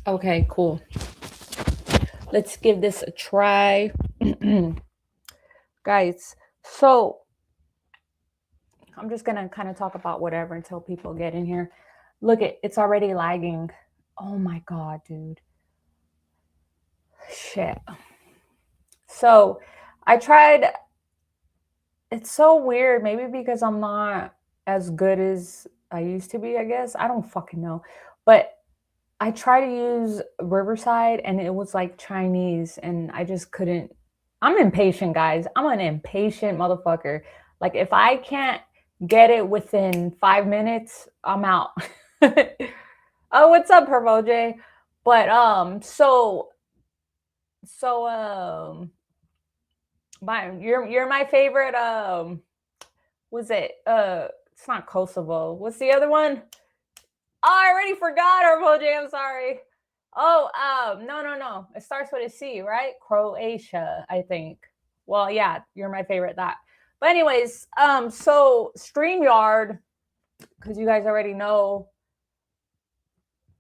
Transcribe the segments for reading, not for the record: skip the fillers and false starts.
Okay, cool. Let's give this a try. Guys, so I'm just gonna kind of talk about whatever until people get in here. Look, it's already lagging. Oh my god, dude. Shit. So I tried. It's so weird. Maybe because I'm not as good as I used to be, I guess. I don't fucking know. But I tried to use Riverside and it was like Chinese and I just couldn't. I'm impatient, guys. I'm an impatient motherfucker. Like if I can't get it within 5 minutes, I'm out. Oh, what's up, Herbo J? But so you're my favorite was it it's not Kosovo. What's the other one? Oh, I already forgot, Herbo J. I'm sorry. Oh, no. It starts with a C, right? Croatia, I think. Well, yeah, you're my favorite that. But anyways, so StreamYard, because you guys already know.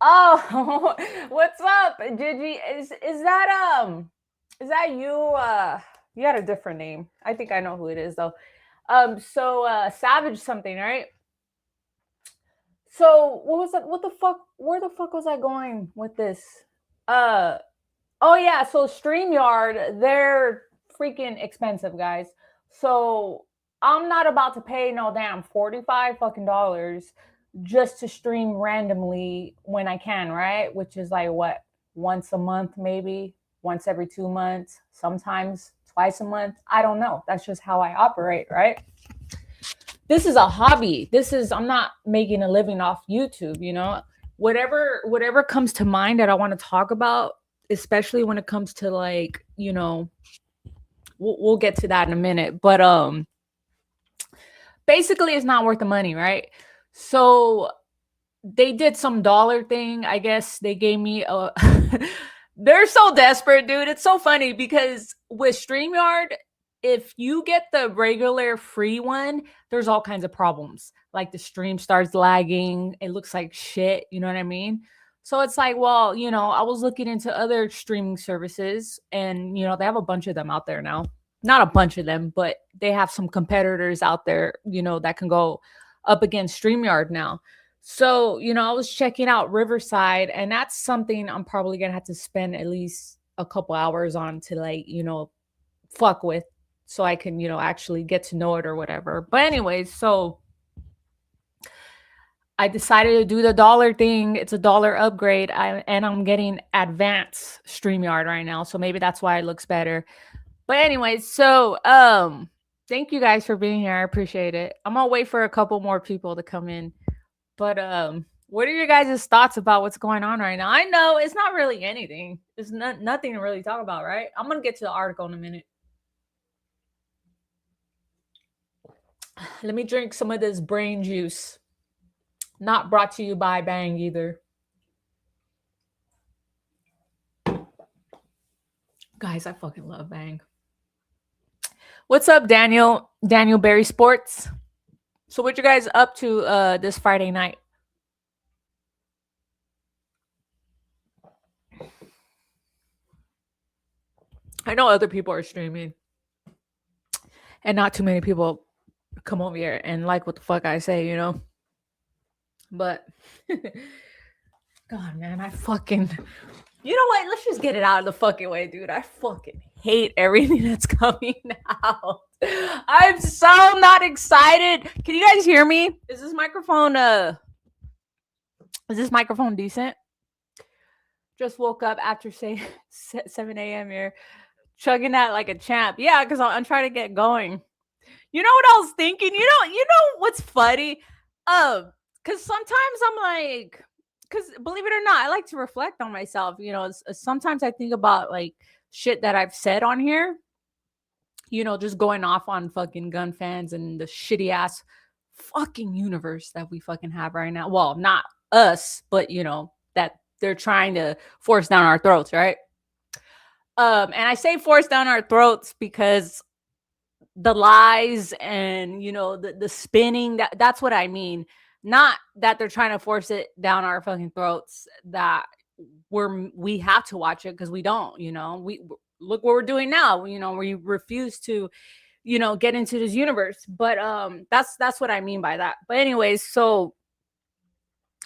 Oh, what's up, Gigi? Is that you? You had a different name. I think I know who it is though. So Savage something, right? So what was that? What the fuck? Where the fuck was I going with this? Uh oh yeah, so StreamYard, they're freaking expensive, guys. So I'm not about to pay no damn 45 fucking dollars just to stream randomly when I can, right? Which is like what, once a month maybe, once every 2 months, sometimes twice a month. I don't know. That's just how I operate, right? This is a hobby. I'm not making a living off YouTube, whatever comes to mind that I want to talk about, especially when it comes to like, we'll get to that in a minute, but basically it's not worth the money, right? So they did some dollar thing. I guess they gave me a they're so desperate, dude. It's so funny because with StreamYard, if you get the regular free one, there's all kinds of problems. Like the stream starts lagging, it looks like shit, you know what I mean? So it's like, well, I was looking into other streaming services and, they have a bunch of them out there now. Not a bunch of them, but they have some competitors out there, that can go up against StreamYard now. So, I was checking out Riverside, and that's something I'm probably gonna have to spend at least a couple hours on to like, fuck with so I can, actually get to know it or whatever. But anyways, so I decided to do the dollar thing. It's a dollar upgrade, and I'm getting advanced StreamYard right now. So maybe that's why it looks better. But anyways, so thank you guys for being here. I appreciate it. I'm gonna wait for a couple more people to come in. But what are your guys' thoughts about what's going on right now? I know it's not really anything. It's nothing to really talk about, right? I'm gonna get to the article in a minute. Let me drink some of this brain juice. Not brought to you by Bang either. Guys, I fucking love Bang. What's up, Daniel? Daniel Berry Sports. So what you guys up to this Friday night? I know other people are streaming. And not too many people come over here and like what the fuck I say, But God, man, I fucking you know what? Let's just get it out of the fucking way, dude. I fucking hate everything that's coming out. I'm so not excited. Can you guys hear me? Is this microphone decent? Just woke up after say 7 a.m. here, chugging that like a champ. Yeah, because I'm trying to get going. You know what I was thinking? You know what's funny? Because sometimes I'm like, because believe it or not, I like to reflect on myself. Sometimes I think about like shit that I've said on here. Just going off on fucking gun fans and the shitty ass fucking universe that we fucking have right now. Well, not us, but that they're trying to force down our throats, right? And I say force down our throats because the lies and the spinning, that's what I mean. Not that they're trying to force it down our fucking throats, that we have to watch it because we don't, we look what we're doing now. We refuse to, get into this universe. But that's what I mean by that. But anyways, so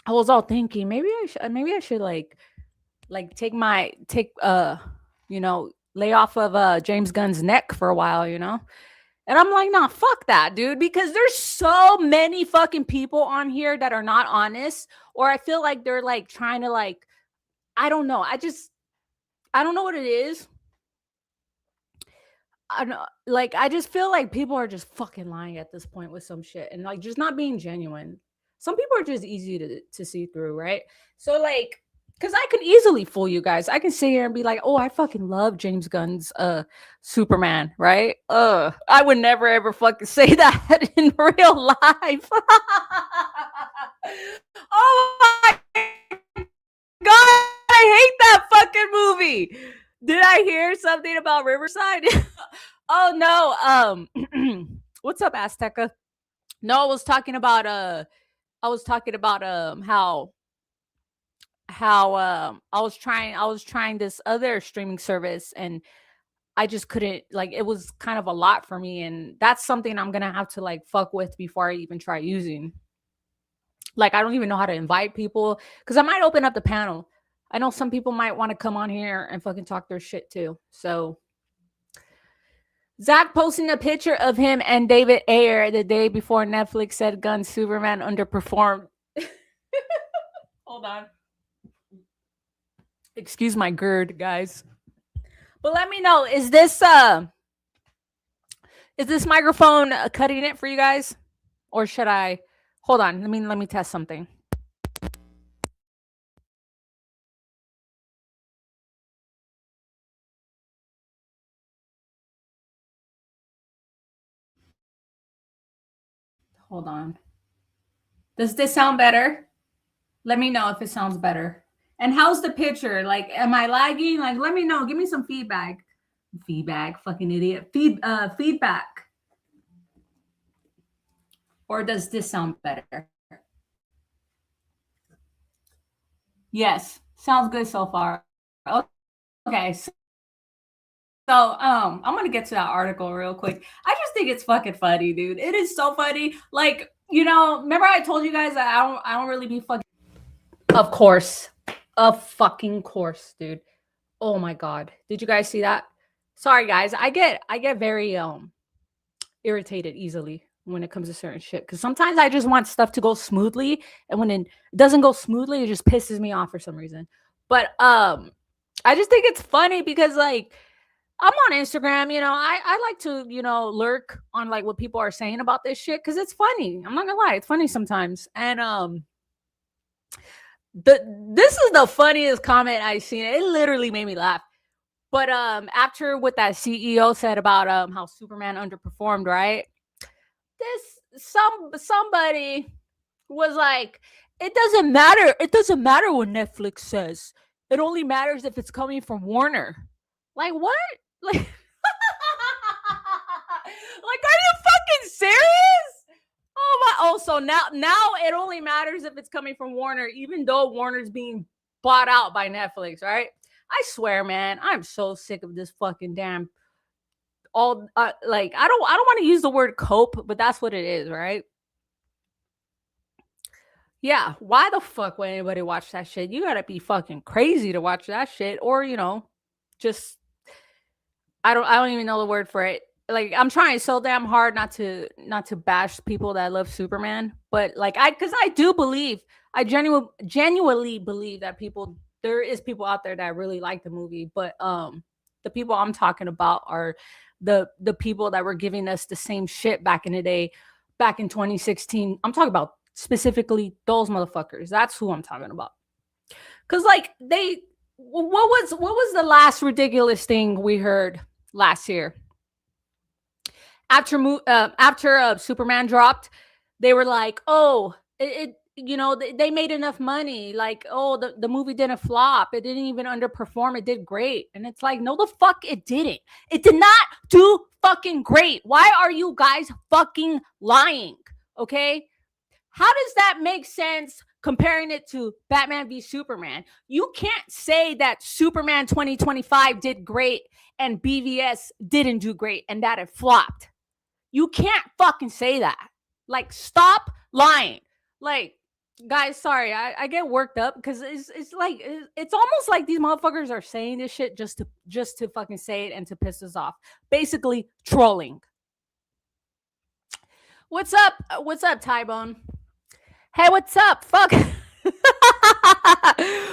I was all thinking maybe I should like take lay off of James Gunn's neck for a while, And I'm like, nah, fuck that, dude, because there's so many fucking people on here that are not honest, or I feel like they're like trying to like, I don't know. I don't know what it is. I don't know, like I just feel like people are just fucking lying at this point with some shit and like just not being genuine. Some people are just easy to see through, right? So like, because I can easily fool you guys. I can sit here and be like, oh, I fucking love James Gunn's Superman, right? I would never ever fucking say that in real life. Oh my god, I hate that fucking movie. Did I hear something about Riverside? Oh no. What's up, Azteca? No, I was talking about how I was trying this other streaming service and I just couldn't, like, it was kind of a lot for me, and that's something I'm gonna have to like fuck with before I even try using. Like, I don't even know how to invite people because I might open up the panel. I know some people might want to come on here and fucking talk their shit too. So Zach posting a picture of him and David Ayer the day before Netflix said Gunn's Superman underperformed. Hold on. Excuse my GERD, guys. But let me know, is this microphone cutting it for you guys? Or should I hold on? Let me test something. Hold on. Does this sound better? Let me know if it sounds better. And how's the picture? Like, am I lagging? Like, let me know. Give me some feedback. Feedback, fucking idiot. Feedback. Or does this sound better? Yes, sounds good so far. Okay, so I'm gonna get to that article real quick. I just think it's fucking funny, dude. It is so funny. Like, remember I told you guys that I don't really be fucking. Of course, fucking course, dude. Oh my god, did you guys see that? Sorry, guys. I get very irritated easily when it comes to certain shit because sometimes I just want stuff to go smoothly, and when it doesn't go smoothly, it just pisses me off for some reason. But I just think it's funny because like I'm on Instagram, I like to, lurk on like what people are saying about this shit because it's funny. I'm not gonna lie, it's funny sometimes. And this is the funniest comment I've seen. It literally made me laugh. But after what that CEO said about how Superman underperformed, right? Somebody was like, it doesn't matter. It doesn't matter what Netflix says. It only matters if it's coming from Warner. Like, what? Like, like, are you fucking serious? Oh my! Oh, so now it only matters if it's coming from Warner, even though Warner's being bought out by Netflix, right? I swear, man, I'm so sick of this fucking damn. Like, I don't want to use the word cope, but that's what it is, right? Yeah, why the fuck would anybody watch that shit? You gotta be fucking crazy to watch that shit, or just I don't even know the word for it. Like, I'm trying so damn hard not to bash people that love Superman, but like because I do believe, I genuinely believe that there is people out there that really like the movie, but the people I'm talking about are the people that were giving us the same shit back in the day, back in 2016. I'm talking about specifically those motherfuckers. That's who I'm talking about. Cause like what was the last ridiculous thing we heard last year? After Superman dropped, they were like, "Oh, they made enough money. Like, oh, the movie didn't flop. It didn't even underperform. It did great." And it's like, no, the fuck, it didn't. It did not do fucking great. Why are you guys fucking lying? Okay. How does that make sense comparing it to Batman v Superman? You can't say that Superman 2025 did great and BVS didn't do great and that it flopped. You can't fucking say that. Like, stop lying. Like, guys, sorry, I get worked up because it's like it's almost like these motherfuckers are saying this shit just to fucking say it and to piss us off. Basically, trolling. What's up? What's up, Tybone? Hey, what's up? Fuck.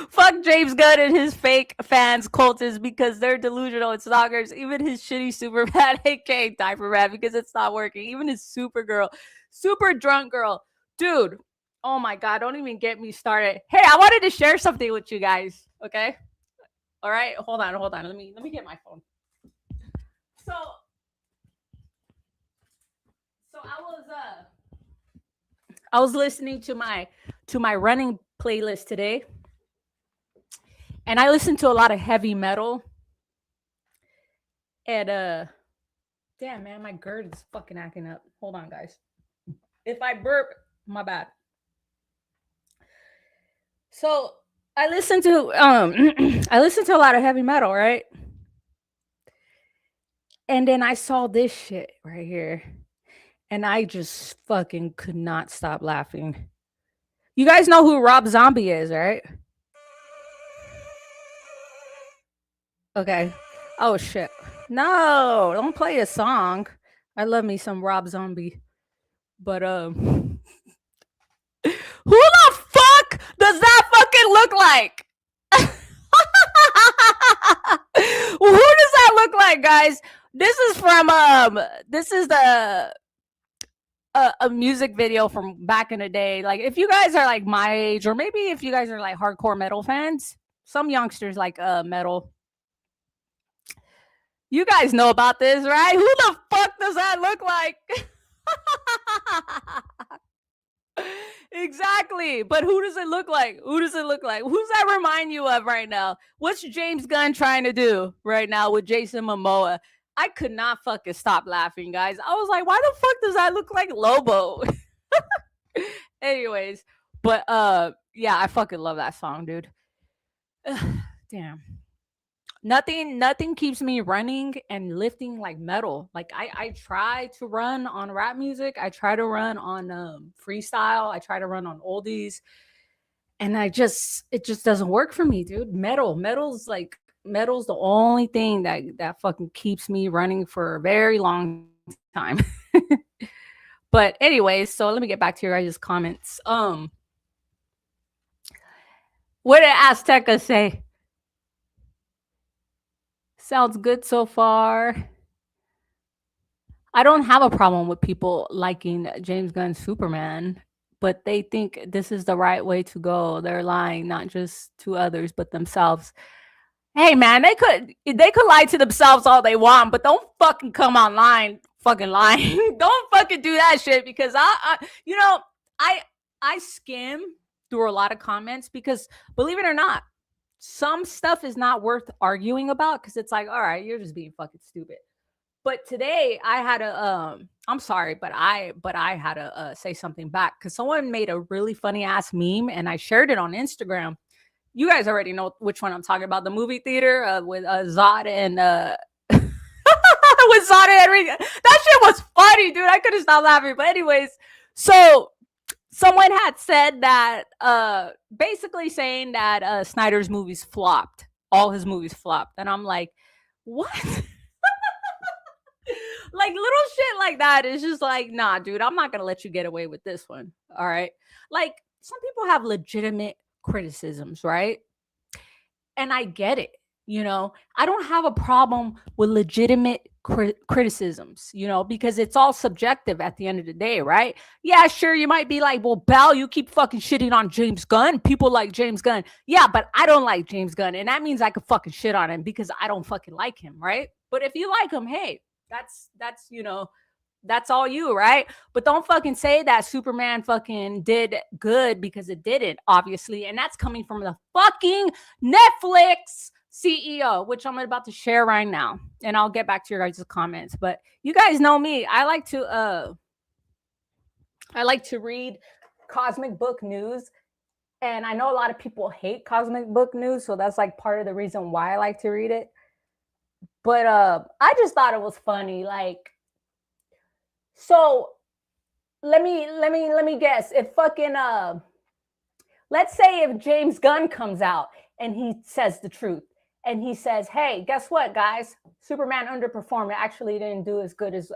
Fuck James Gunn and his fake fans, cultists, because they're delusional and stalkers. Even his shitty Superman, aka Diaper Man, because it's not working. Even his Supergirl, super drunk girl. Dude, oh my God, don't even get me started. Hey, I wanted to share something with you guys, okay? All right, hold on. Let me get my phone. So I was listening to my running playlist today, and I listened to a lot of heavy metal. And damn man, my GERD is fucking acting up. Hold on, guys. If I burp, my bad. So I listened to a lot of heavy metal, right? And then I saw this shit right here. And I just fucking could not stop laughing. You guys know who Rob Zombie is, right? Okay. Oh shit. No, don't play a song. I love me some Rob Zombie. But who the fuck does that fucking look like? Who does that look like, guys? This is from this is the a music video from back in the day. Like, if you guys are like my age, or maybe if you guys are like hardcore metal fans, some youngsters like metal. You guys know about this, right? Who the fuck does that look like? Exactly. But who does it look like? Who's that remind you of right now? What's James Gunn trying to do right now with Jason Momoa? I could not fucking stop laughing, guys. I was like, why the fuck does that look like Lobo? Anyways, but yeah, I fucking love that song, dude. Damn. Nothing keeps me running and lifting like metal. Like, I try to run on rap music. I try to run on freestyle. I try to run on oldies. And it just doesn't work for me, dude. Metal's the only thing that fucking keeps me running for a very long time. But anyways, so let me get back to your guys' comments. What did Azteca say? Sounds good so far. I don't have a problem with people liking James Gunn's Superman, but they think this is the right way to go. They're lying, not just to others, but themselves. Hey man, they could lie to themselves all they want, but don't fucking come online fucking lying. Don't fucking do that shit, because I skim through a lot of comments, because believe it or not, some stuff is not worth arguing about, because it's like, all right, you're just being fucking stupid. But today I had to I'm sorry, but I had to say something back, because someone made a really funny ass meme and I shared it on Instagram. You guys already know which one I'm talking about. The movie theater with Zod and with Zod and Henry. That shit was funny, dude. I couldn't stop laughing. But anyways, so someone had said that basically saying that Snyder's movies flopped. All his movies flopped. And I'm like, what? Like, little shit like that is just like, nah, dude, I'm not gonna let you get away with this one. All right. Like, some people have legitimate criticisms, right? And I get it. I don't have a problem with legitimate criticisms, because it's all subjective at the end of the day, right? Yeah, sure, you might be like, well, Belle, you keep fucking shitting on James Gunn. People like James Gunn. Yeah, but I don't like James Gunn, and that means I could fucking shit on him because I don't fucking like him, right? But if you like him, hey, that's all you, right? But don't fucking say that Superman fucking did good, because it didn't, obviously. And that's coming from the fucking Netflix CEO, which I'm about to share right now. And I'll get back to your guys' comments. But you guys know me. I like to read Cosmic Book News. And I know a lot of people hate Cosmic Book News, so that's like part of the reason why I like to read it. But I just thought it was funny. Like, so let me guess. If fucking let's say if James Gunn comes out and he says the truth and he says, hey, guess what, guys? Superman underperformed. It actually didn't do as good as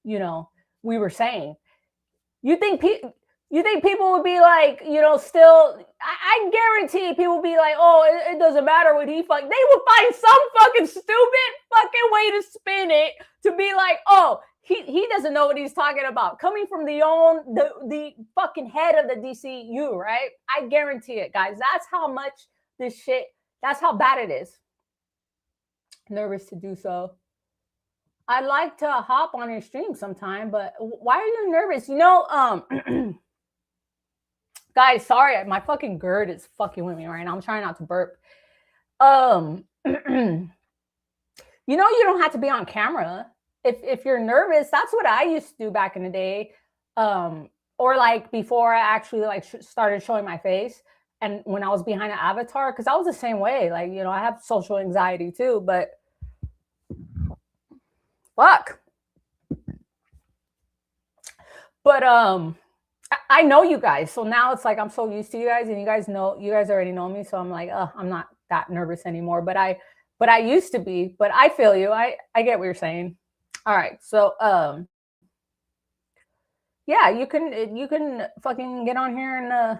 you know, we were saying. You think people would be like, you know, still, I guarantee people would be like, oh, it doesn't matter what he fuck. They would find some fucking stupid fucking way to spin it to be like, oh, he doesn't know what he's talking about. Coming from the fucking head of the DCU, right? I guarantee it, guys. That's how much this shit, that's how bad it is. Nervous to do so. I'd like to hop on your stream sometime, but why are you nervous? You know, guys, sorry, my fucking GERD is fucking with me right now. I'm trying not to burp. You know, you don't have to be on camera. If you're nervous, that's what I used to do back in the day. Or like before I actually like started showing my face. And when I was behind an avatar, because I was the same way. Like, you know, I have social anxiety too, but fuck. But I know you guys, so now it's like I'm so used to you guys, and you guys already know me, so I'm like, I'm not that nervous anymore. But I used to be. But I feel you. I get what you're saying. All right, so yeah, you can fucking get on here and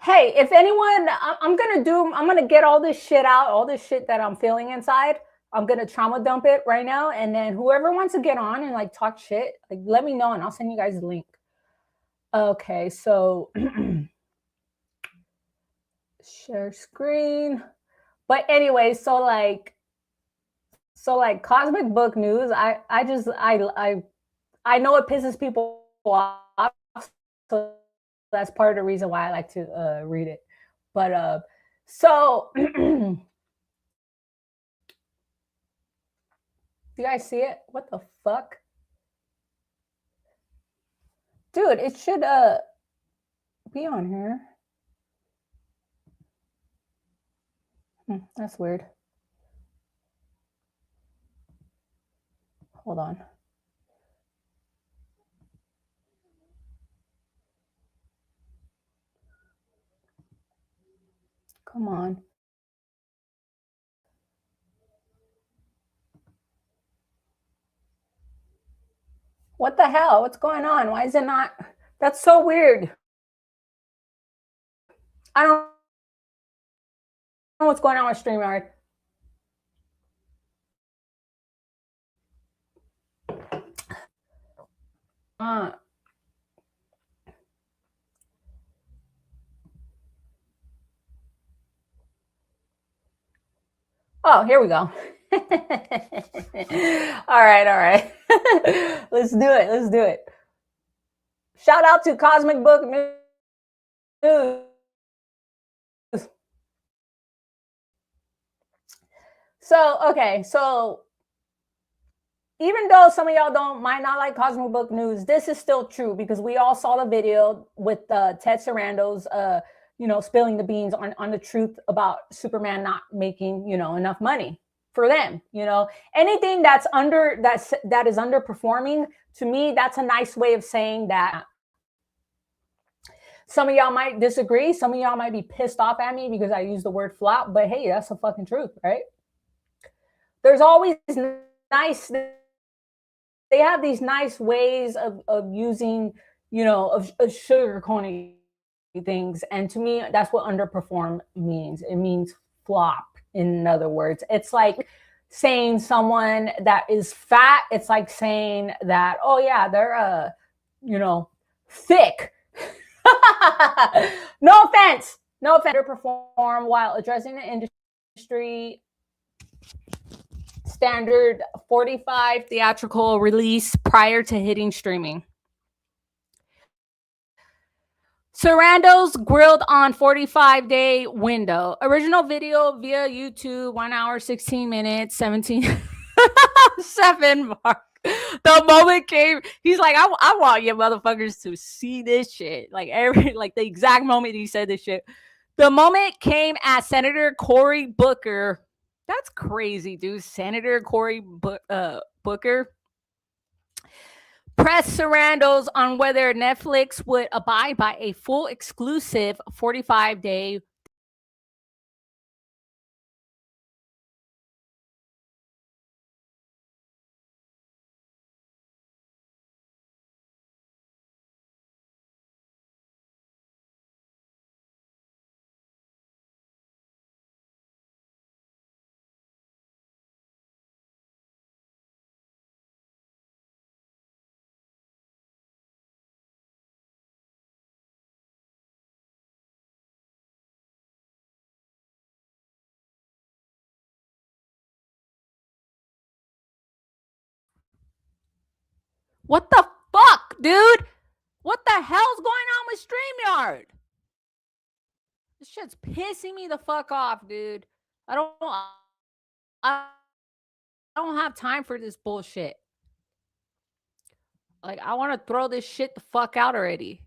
hey, if anyone, I'm gonna get all this shit out, all this shit that I'm feeling inside. I'm gonna trauma dump it right now, and then whoever wants to get on and like talk shit, like let me know, and I'll send you guys the link. Okay, so share screen. But anyway, so like Cosmic Book News, I know it pisses people off, so that's part of the reason why I like to read it. But so you guys see it? What the fuck? Dude, it should be on here. That's weird. Hold on. Come on. What the hell? What's going on? Why is it not? That's so weird. I don't know what's going on with StreamYard. Oh, here we go. All right. Let's do it. Shout out to Cosmic Book News. So even though some of y'all might not like Cosmic Book News, this is still true because we all saw the video with Ted Sarandos, spilling the beans on the truth about Superman not making, enough money for them. Anything that is underperforming, to me, that's a nice way of saying that. Some of y'all might disagree. Some of y'all might be pissed off at me because I use the word flop, but hey, that's the fucking truth, right? There's always nice, they have these nice ways of using, of sugarcoating things. And to me, that's what underperform means. It means flop, in other words. It's like saying someone that is fat, it's like saying that, oh yeah, they're, thick. No offense. Underperform while addressing the industry standard 45 theatrical release prior to hitting streaming. Sarandos grilled on 45-day window. Original video via YouTube, 1 hour, 16 minutes, 17 7 mark. The moment came, he's like, I want you motherfuckers to see this shit. Like like the exact moment he said this shit. The moment came at Senator Cory Booker. That's crazy, dude. Senator Cory Booker pressed Sarandos on whether Netflix would abide by a full exclusive 45-day What the fuck, dude? What the hell's going on with StreamYard? This shit's pissing me the fuck off, dude. I don't have time for this bullshit. Like, I want to throw this shit the fuck out already.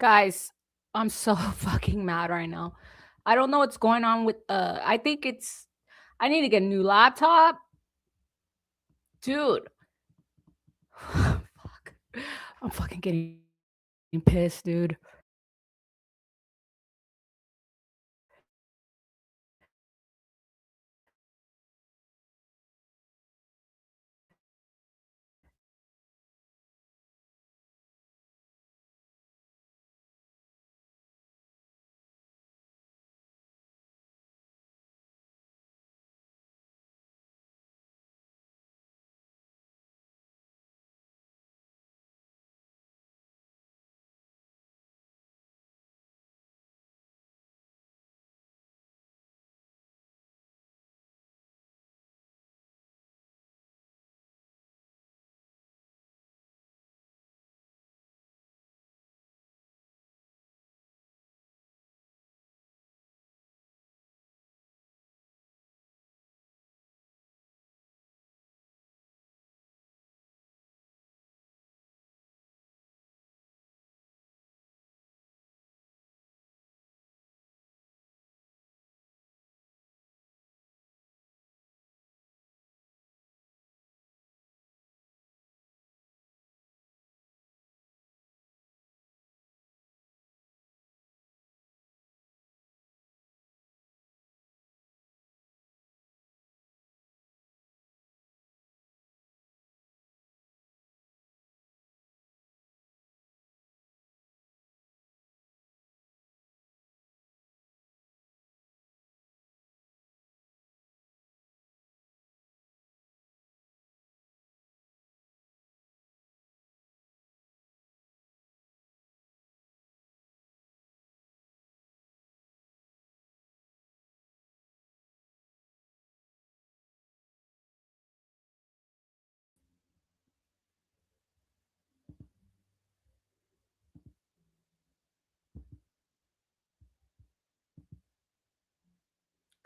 Guys, I'm so fucking mad right now. I don't know what's going on with I think it's I need to get a new laptop. Dude. Fuck. I'm fucking getting pissed, dude.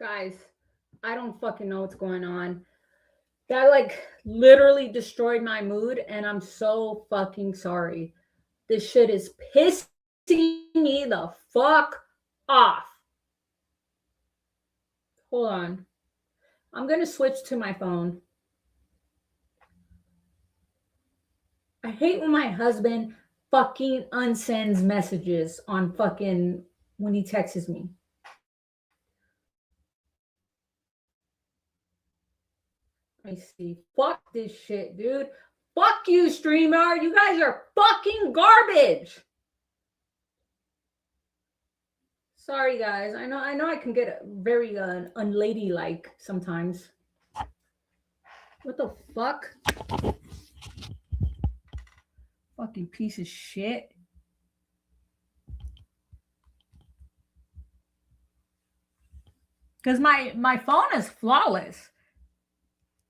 Guys, I don't fucking know what's going on. That like literally destroyed my mood, and I'm so fucking sorry. This shit is pissing me the fuck off. Hold on. I'm gonna switch to my phone. I hate when my husband fucking unsends messages on fucking when he texts me. Let me see. Fuck this shit, dude. Fuck you, streamer. You guys are fucking garbage. Sorry, guys. I know I can get very unladylike sometimes. What the fuck? Fucking piece of shit. because my phone is flawless.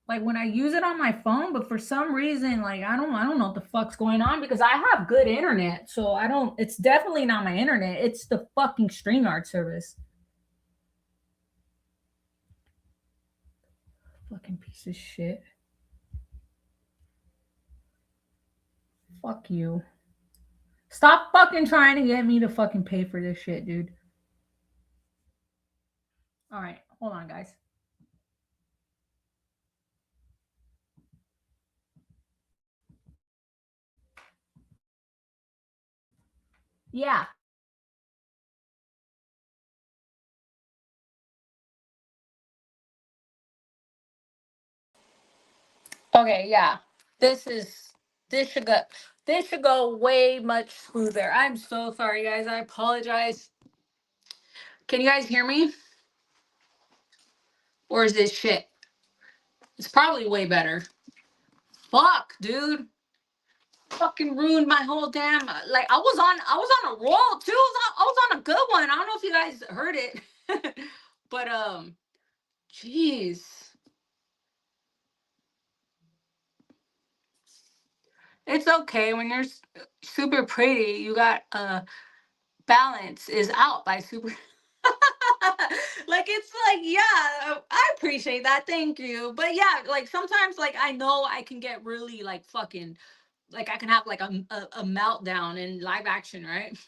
Like when I use it on my phone, but for some reason, like I don't know what the fuck's going on because I have good internet, so I don't. It's definitely not my internet. It's the fucking StreamYard service. Fucking piece of shit. Fuck you. Stop fucking trying to get me to fucking pay for this shit, dude. All right, hold on, guys. Yeah. Okay, yeah. This is this should go this should go way much smoother. I'm so sorry guys. I apologize. Can you guys hear me? Or is this shit? It's probably way better. Fuck, dude. Fucking ruined my whole damn like I was on a roll too. I was on a good one. I don't know if you guys heard it. But jeez. It's okay when you're super pretty. You got balance is out by super. Like it's like yeah, I appreciate that, thank you, but yeah, like sometimes like I know I can get really like fucking like I can have like a meltdown in live action, right?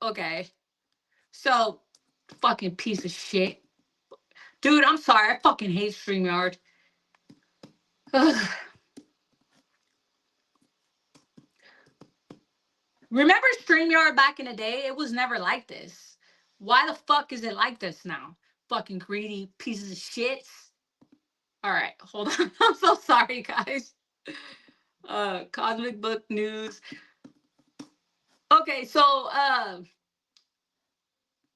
Okay, so fucking piece of shit, dude, I'm sorry, I fucking hate StreamYard. Ugh. Remember StreamYard back in the day? It was never like this. Why the fuck is it like this now? Fucking greedy pieces of shit. All right, hold on. I'm so sorry, guys. Cosmic book news. Okay, so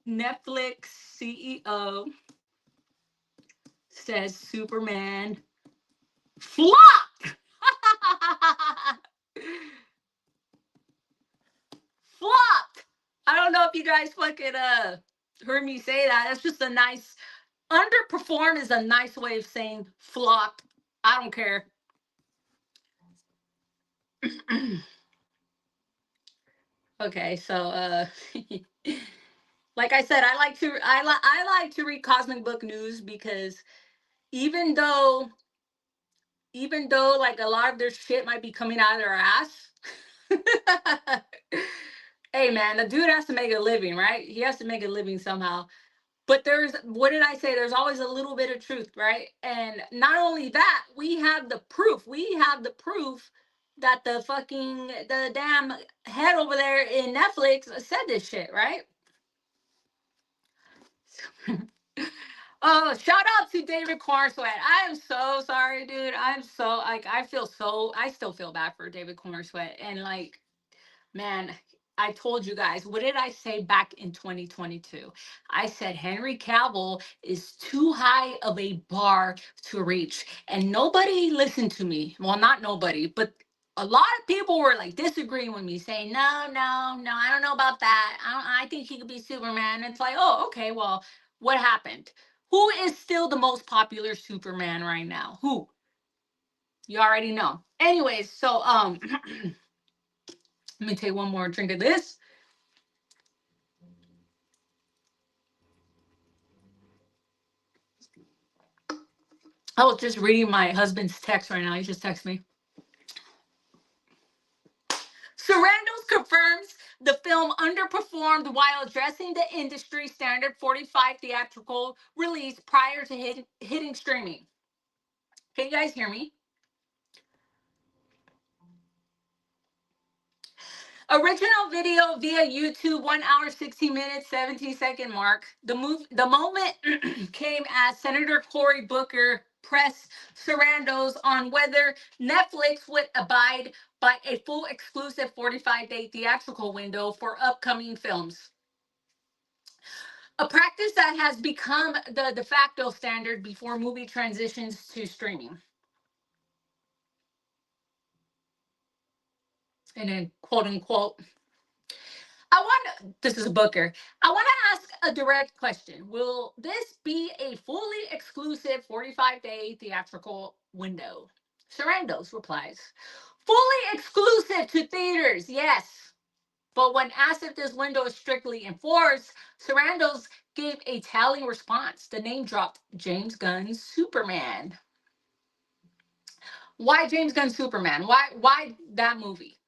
Netflix CEO says Superman flopped. Flopped. I don't know if you guys fucking heard me say that. That's just a nice underperform is a nice way of saying flop. I don't care. Okay, so like I said, I like to read cosmic book news because even though even though like a lot of their shit might be coming out of their ass. Hey man, the dude has to make a living, right? He has to make a living somehow. But there's what did I say? There's always a little bit of truth, right? And not only that, we have the proof. We have the proof that the damn head over there in Netflix said this shit, right? Oh, shout out to David Cornsweat. I am so sorry, dude. I'm so like I still feel bad for David Cornsweat. And like, man, I told you guys, what did I say back in 2022? I said Henry Cavill is too high of a bar to reach. And nobody listened to me. Well, not nobody, but a lot of people were like disagreeing with me, saying, no, no, no, I don't know about that. I think he could be Superman. It's like, oh, okay, well, what happened? Who is still the most popular Superman right now? Who? You already know. Anyways, so let me take one more drink of this. I was just reading my husband's text right now. He just texted me. Sarandos confirms the film underperformed while addressing the industry standard 45 theatrical release prior to hitting streaming. Can you guys hear me? Original video via YouTube, 1 hour, 16 minutes, 17-second mark. The moment came as Senator Cory Booker pressed Sarandos on whether Netflix would abide by a full exclusive 45-day theatrical window for upcoming films. A practice that has become the de facto standard before movie transitions to streaming. And then, quote unquote, This is Booker. I want to ask a direct question. Will this be a fully exclusive 45-day theatrical window? Sarandos replies, fully exclusive to theaters, yes. But when asked if this window is strictly enforced, Sarandos gave a telling response. The name dropped James Gunn's Superman. Why James Gunn Superman? Why that movie?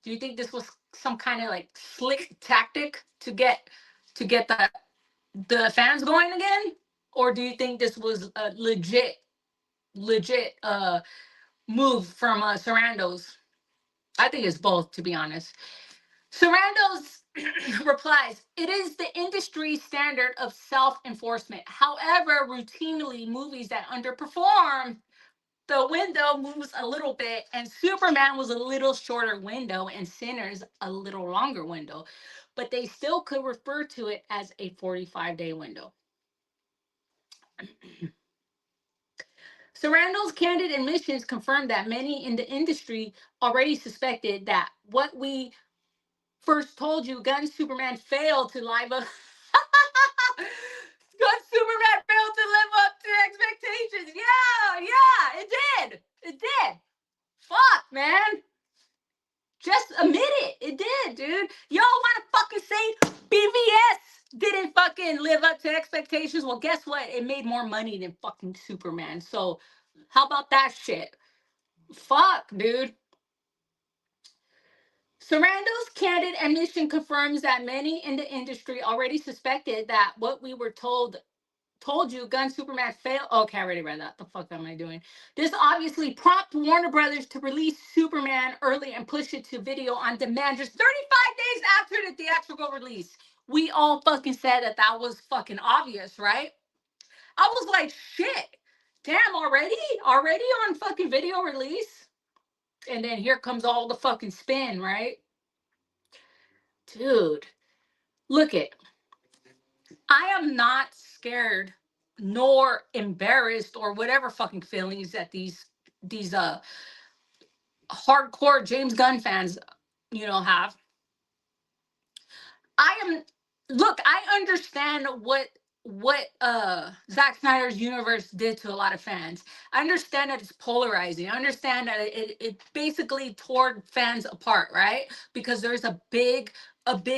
Do you think this was some kind of like slick tactic to get the fans going again, or do you think this was a legit move from Sarandos? I think it's both, to be honest. Sarandos replies, it is the industry standard of self enforcement. However, routinely movies that underperform, the window moves a little bit, and Superman was a little shorter window, and Sinners a little longer window, but they still could refer to it as a 45-day window. Sarando's candid admissions confirmed that many in the industry already suspected that what we first told you, Gun Superman failed to live up. Gun Superman failed to live up to expectations. Yeah, it did. It did. Fuck, man. Just admit it. It did, dude. Y'all want to fucking say BVS didn't fucking live up to expectations? Well, guess what? It made more money than fucking Superman. So, how about that shit? Fuck, dude. Sarando's candid admission confirms that many in the industry already suspected that what we were told you, Gun Superman failed. Okay, I already read that. The fuck am I doing? This obviously prompted Warner Brothers to release Superman early and push it to video on demand just 35 days after the theatrical release. We all fucking said that that was fucking obvious, right? I was like, shit. Damn, already? Already on fucking video release? And then here comes all the fucking spin, right? Dude, look it. I am not scared nor embarrassed or whatever fucking feelings that these hardcore James Gunn fans, have. I am Look, I understand what Zack Snyder's universe did to a lot of fans. I understand that it's polarizing. I understand that it basically tore fans apart, right? Because there's a big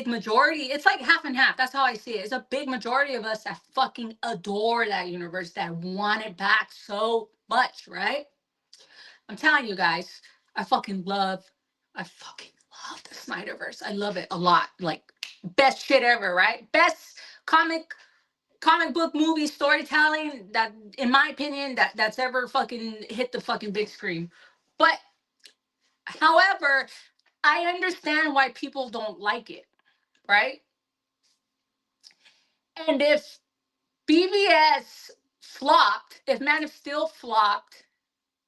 majority. It's like half and half. That's how I see it. It's a big majority of us that fucking adore that universe, that want it back so much, right? I'm telling you guys, I fucking love I fucking love the Snyderverse. I love it a lot. Like, best shit ever, right? Best comic book movie storytelling that, in my opinion, that's ever fucking hit the fucking big screen. But however, I understand why people don't like it, right? And if BVS flopped, if Man of Steel flopped,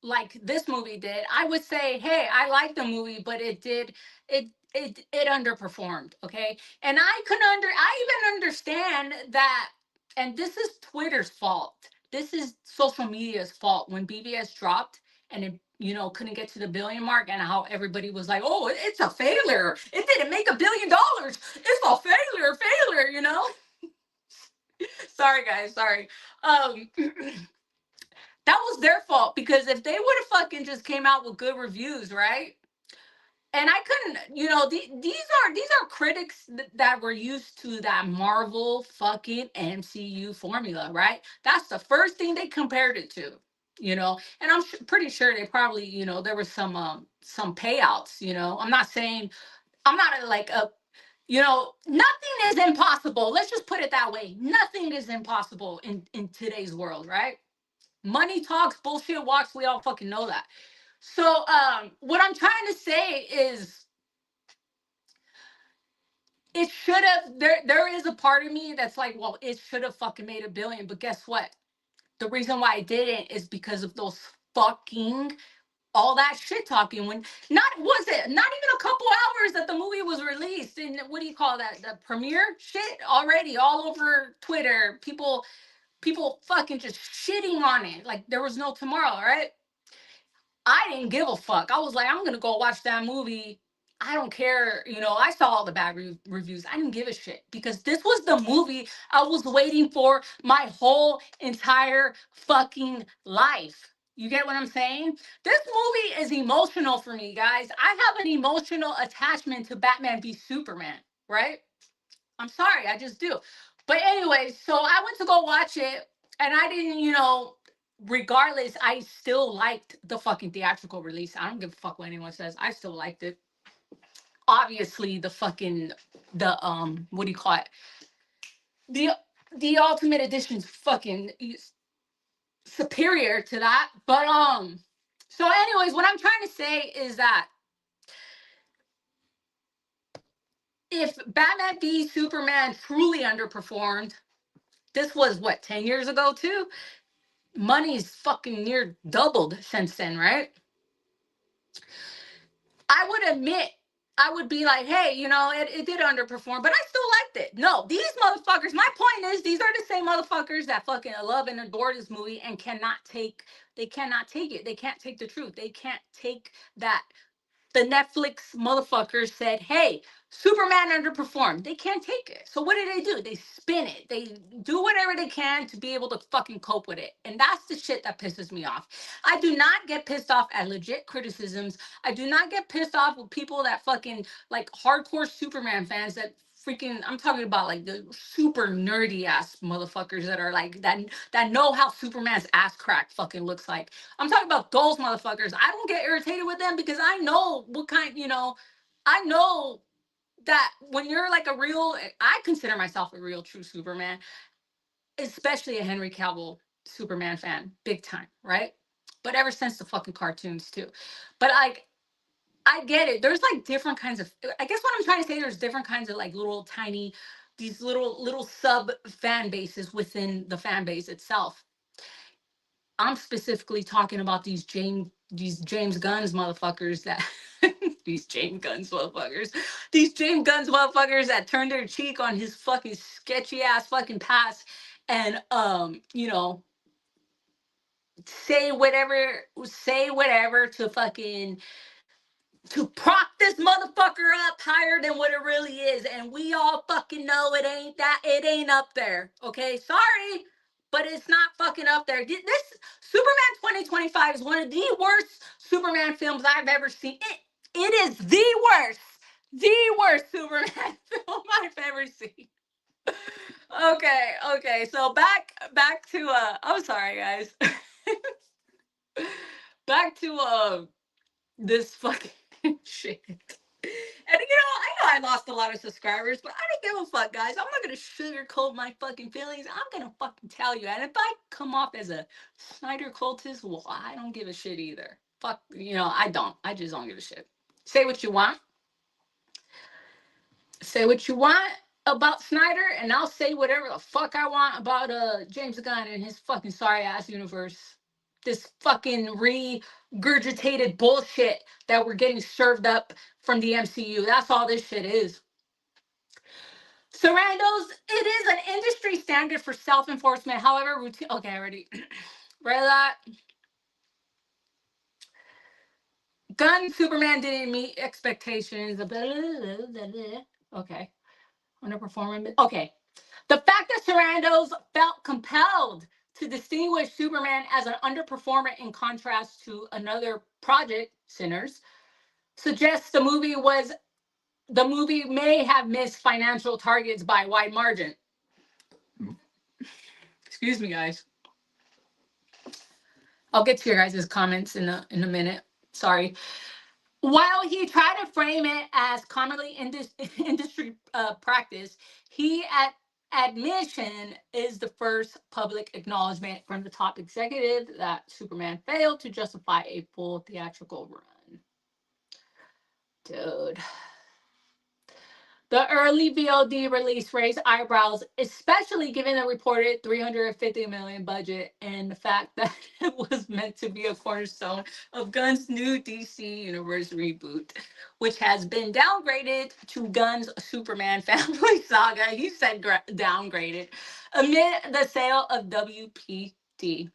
like this movie did, I would say, hey, I like the movie, but it underperformed, okay? And I even understand that, and this is Twitter's fault. This is social media's fault when BBS dropped and it couldn't get to the billion mark, and how everybody was like, oh, it's a failure. It didn't make $1 billion. It's a failure. Sorry guys, sorry. Um that was their fault, because if they would have fucking just came out with good reviews, right? And I couldn't, these are critics that were used to that Marvel fucking MCU formula, right? That's the first thing they compared it to, And I'm pretty sure they probably, there was some payouts, I'm not saying, I'm not like a, nothing is impossible. Let's just put it that way. Nothing is impossible in today's world, right? Money talks, bullshit walks. We all fucking know that. So, what I'm trying to say is, it should have. There is a part of me that's like, well, it should have fucking made $1 billion. But guess what? The reason why it didn't is because of those fucking all that shit talking. When not even a couple hours that the movie was released, and what do you call that? The premiere shit already all over Twitter. People fucking just shitting on it like there was no tomorrow, right? I didn't give a fuck. I was like, I'm gonna go watch that movie. I don't care. I saw all the bad reviews. I didn't give a shit because this was the movie I was waiting for my whole entire fucking life. You get what I'm saying? This movie is emotional for me, guys. I have an emotional attachment to Batman v Superman, right? I'm sorry, I just do. But anyway, so I went to go watch it, and I didn't, regardless, I still liked the fucking theatrical release. I don't give a fuck what anyone says. I still liked it. Obviously, the what do you call it? The the ultimate edition's fucking superior to that. But so anyways, what I'm trying to say is that if Batman v Superman truly underperformed, this was what, 10 years ago too? Money's fucking near doubled since then, right? I would admit, I would be like, hey, it did underperform, but I still liked it. No, these motherfuckers, my point is, these are the same motherfuckers that fucking love and adore this movie and they cannot take it. They can't take the truth. They can't take that the Netflix motherfuckers said, hey, Superman underperformed. They can't take it. So what do? They spin it. They do whatever they can to be able to fucking cope with it. And that's the shit that pisses me off. I do not get pissed off at legit criticisms. I do not get pissed off with people that fucking like hardcore Superman fans that freaking, I'm talking about like the super nerdy ass motherfuckers that are like that know how Superman's ass crack fucking looks like. I'm talking about those motherfuckers. I don't get irritated with them because I know what kind, I know that when you're like a real, I consider myself a real true Superman, especially a Henry Cavill Superman fan, big time, right? But ever since the fucking cartoons too. But like, I get it. There's like different kinds of, I guess what I'm trying to say, there's different kinds of like little tiny, these little sub fan bases within the fan base itself. I'm specifically talking about these James Guns motherfuckers that these James Guns motherfuckers that turned their cheek on his fucking sketchy ass fucking past and say whatever to fucking to prop this motherfucker up higher than what it really is. And we all fucking know it ain't up there. Okay, sorry, but it's not fucking up there. This Superman 2025 is one of the worst Superman films I've ever seen. It is the worst Superman film I've ever seen. Okay, so back to I'm sorry guys. Back to this fucking shit. And I know I lost a lot of subscribers, but I don't give a fuck, guys. I'm not gonna sugarcoat my fucking feelings. I'm gonna fucking tell you. And if I come off as a Snyder cultist, well, I don't give a shit either. Fuck, I don't. I just don't give a shit. Say what you want. Say what you want about Snyder, and I'll say whatever the fuck I want about James Gunn and his fucking sorry ass universe. This fucking regurgitated bullshit that we're getting served up from the MCU. That's all this shit is. Sarandos, it is an industry standard for self-enforcement. However, routine. Okay, I already read that. Gun Superman didn't meet expectations. Okay, underperforming. Okay, the fact that Sarandos felt compelled to distinguish Superman as an underperformer in contrast to another project, Sinners, suggests the movie may have missed financial targets by a wide margin. Excuse me, guys. I'll get to your guys' comments in a minute. Sorry. While he tried to frame it as commonly industry practice, he admission is the first public acknowledgement from the top executive that Superman failed to justify a full theatrical run. Dude. The early VOD release raised eyebrows, especially given the reported $350 million budget and the fact that it was meant to be a cornerstone of Gunn's new DC Universe reboot, which has been downgraded to Gunn's Superman Family Saga. He said downgraded amid the sale of WPD.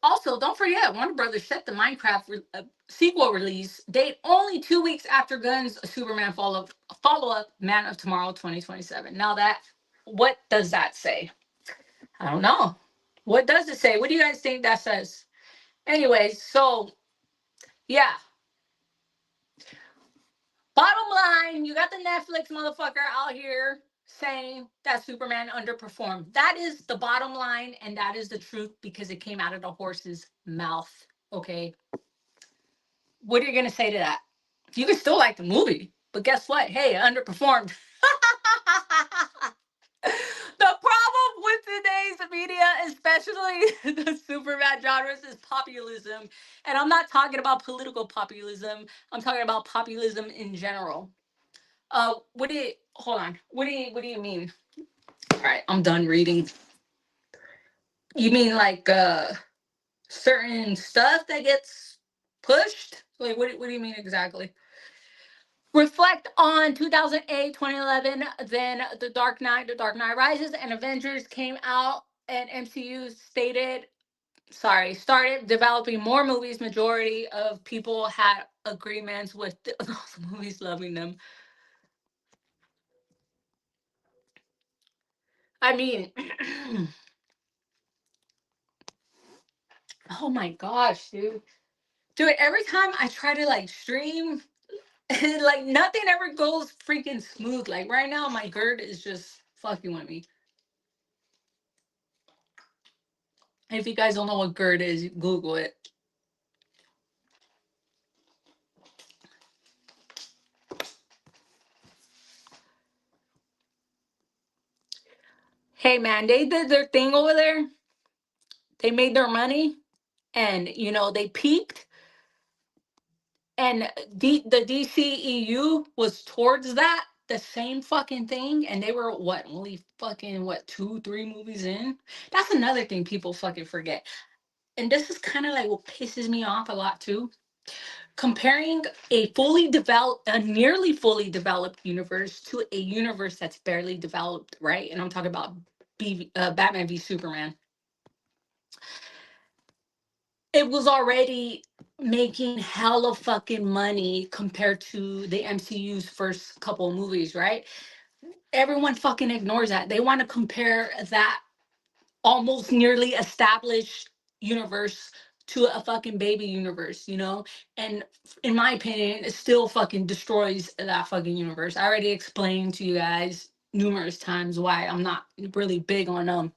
Also, don't forget, Warner Brothers set the Minecraft sequel release date only 2 weeks after Gunn's Superman follow up Man of Tomorrow 2027. Now that, what does that say? I don't know. What does it say? What do you guys think that says? Anyways, so yeah. Bottom line, you got the Netflix motherfucker out here saying that Superman underperformed. That is the bottom line, and that is the truth because it came out of the horse's mouth. Okay. What are you gonna say to that? You can still like the movie, but guess what? Hey, it underperformed. The problem with today's media, especially the Superman genres, is populism. And I'm not talking about political populism. I'm talking about populism in general. What do you hold on? What do you mean? All right, I'm done reading. You mean like certain stuff that gets pushed? Like what do you mean exactly? Reflect on 2008, 2011, then The Dark Knight Rises, and Avengers came out, and MCU started developing more movies. Majority of people had agreements with those movies, loving them. I mean, oh my gosh, dude. Dude, every time I try to like stream, like nothing ever goes freaking smooth. Like right now, my GERD is just fucking with me. If you guys don't know what GERD is, Google it. Hey man, they did their thing over there. They made their money, and they peaked. And the DCEU was towards that the same fucking thing, and they were what only fucking what 2 3 movies in. That's another thing people fucking forget, and this is kind of like what pisses me off a lot too. Comparing a nearly fully developed universe to a universe that's barely developed, right? And I'm talking about Batman v Superman. It was already making hella fucking money compared to the MCU's first couple of movies, right? Everyone fucking ignores that. They want to compare that almost nearly established universe to a fucking baby universe. And in my opinion, it still fucking destroys that fucking universe. I already explained to you guys numerous times why I'm not really big on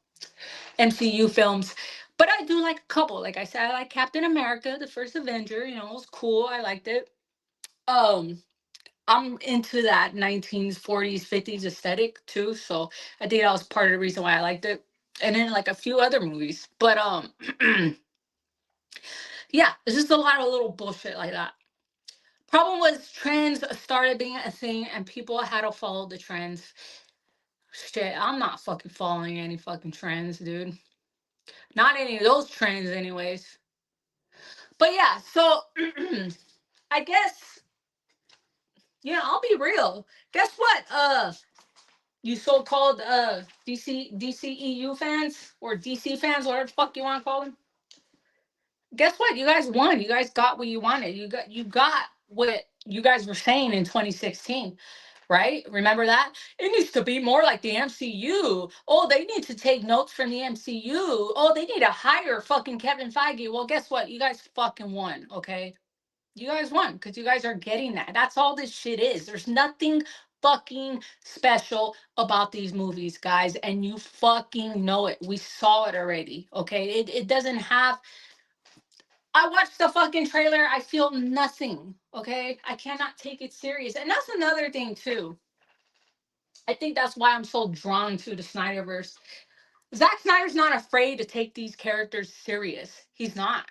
MCU films. But I do like a couple. Like I said, I like Captain America, the first Avenger. It was cool. I liked it. Um, I'm into that 1940s, 50s aesthetic too. So I think that was part of the reason why I liked it. And then like a few other movies. But yeah, it's just a lot of little bullshit like that. Problem was trends started being a thing and people had to follow the trends. Shit, I'm not fucking following any fucking trends, dude. Not any of those trends anyways. But yeah, so I guess I'll be real. Guess what? You so-called DCEU fans or DC fans, whatever the fuck you want to call them. Guess what? You guys won. You guys got what you wanted. You got what you guys were saying in 2016. Right? Remember that? It needs to be more like the MCU. Oh, they need to take notes from the MCU. Oh, they need to hire fucking Kevin Feige. Well, guess what? You guys fucking won, okay? You guys won because you guys are getting that. That's all this shit is. There's nothing fucking special about these movies, guys, and you fucking know it. We saw it already, okay? It doesn't have. I watched the fucking trailer. I feel nothing, okay? I cannot take it serious. And that's another thing, too. I think that's why I'm so drawn to the Snyderverse. Zack Snyder's not afraid to take these characters serious. He's not.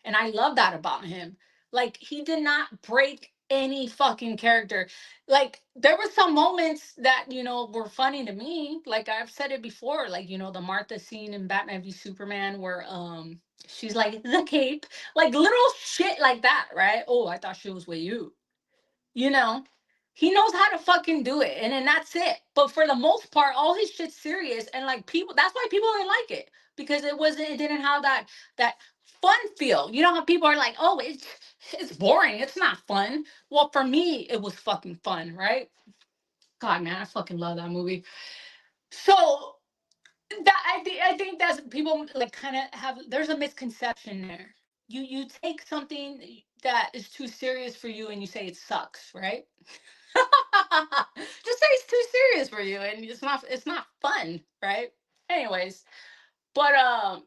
And I love that about him. Like, he did not break any fucking character. Like, there were some moments that, were funny to me. Like, I've said it before. Like, the Martha scene in Batman v Superman where she's like, the cape. Like, little shit like that, right? Oh, I thought she was with you. You know? He knows how to fucking do it. And then that's it. But for the most part, all his shit's serious. And, like, people, that's why people didn't like it. Because it didn't have that fun feel? You know how people are like, oh, it's boring. It's not fun. Well, for me, it was fucking fun, right? God, man, I fucking love that movie. So that I think that's people like kind of have. There's a misconception there. You take something that is too serious for you and you say it sucks, right? Just say it's too serious for you and it's not fun, right? Anyways, but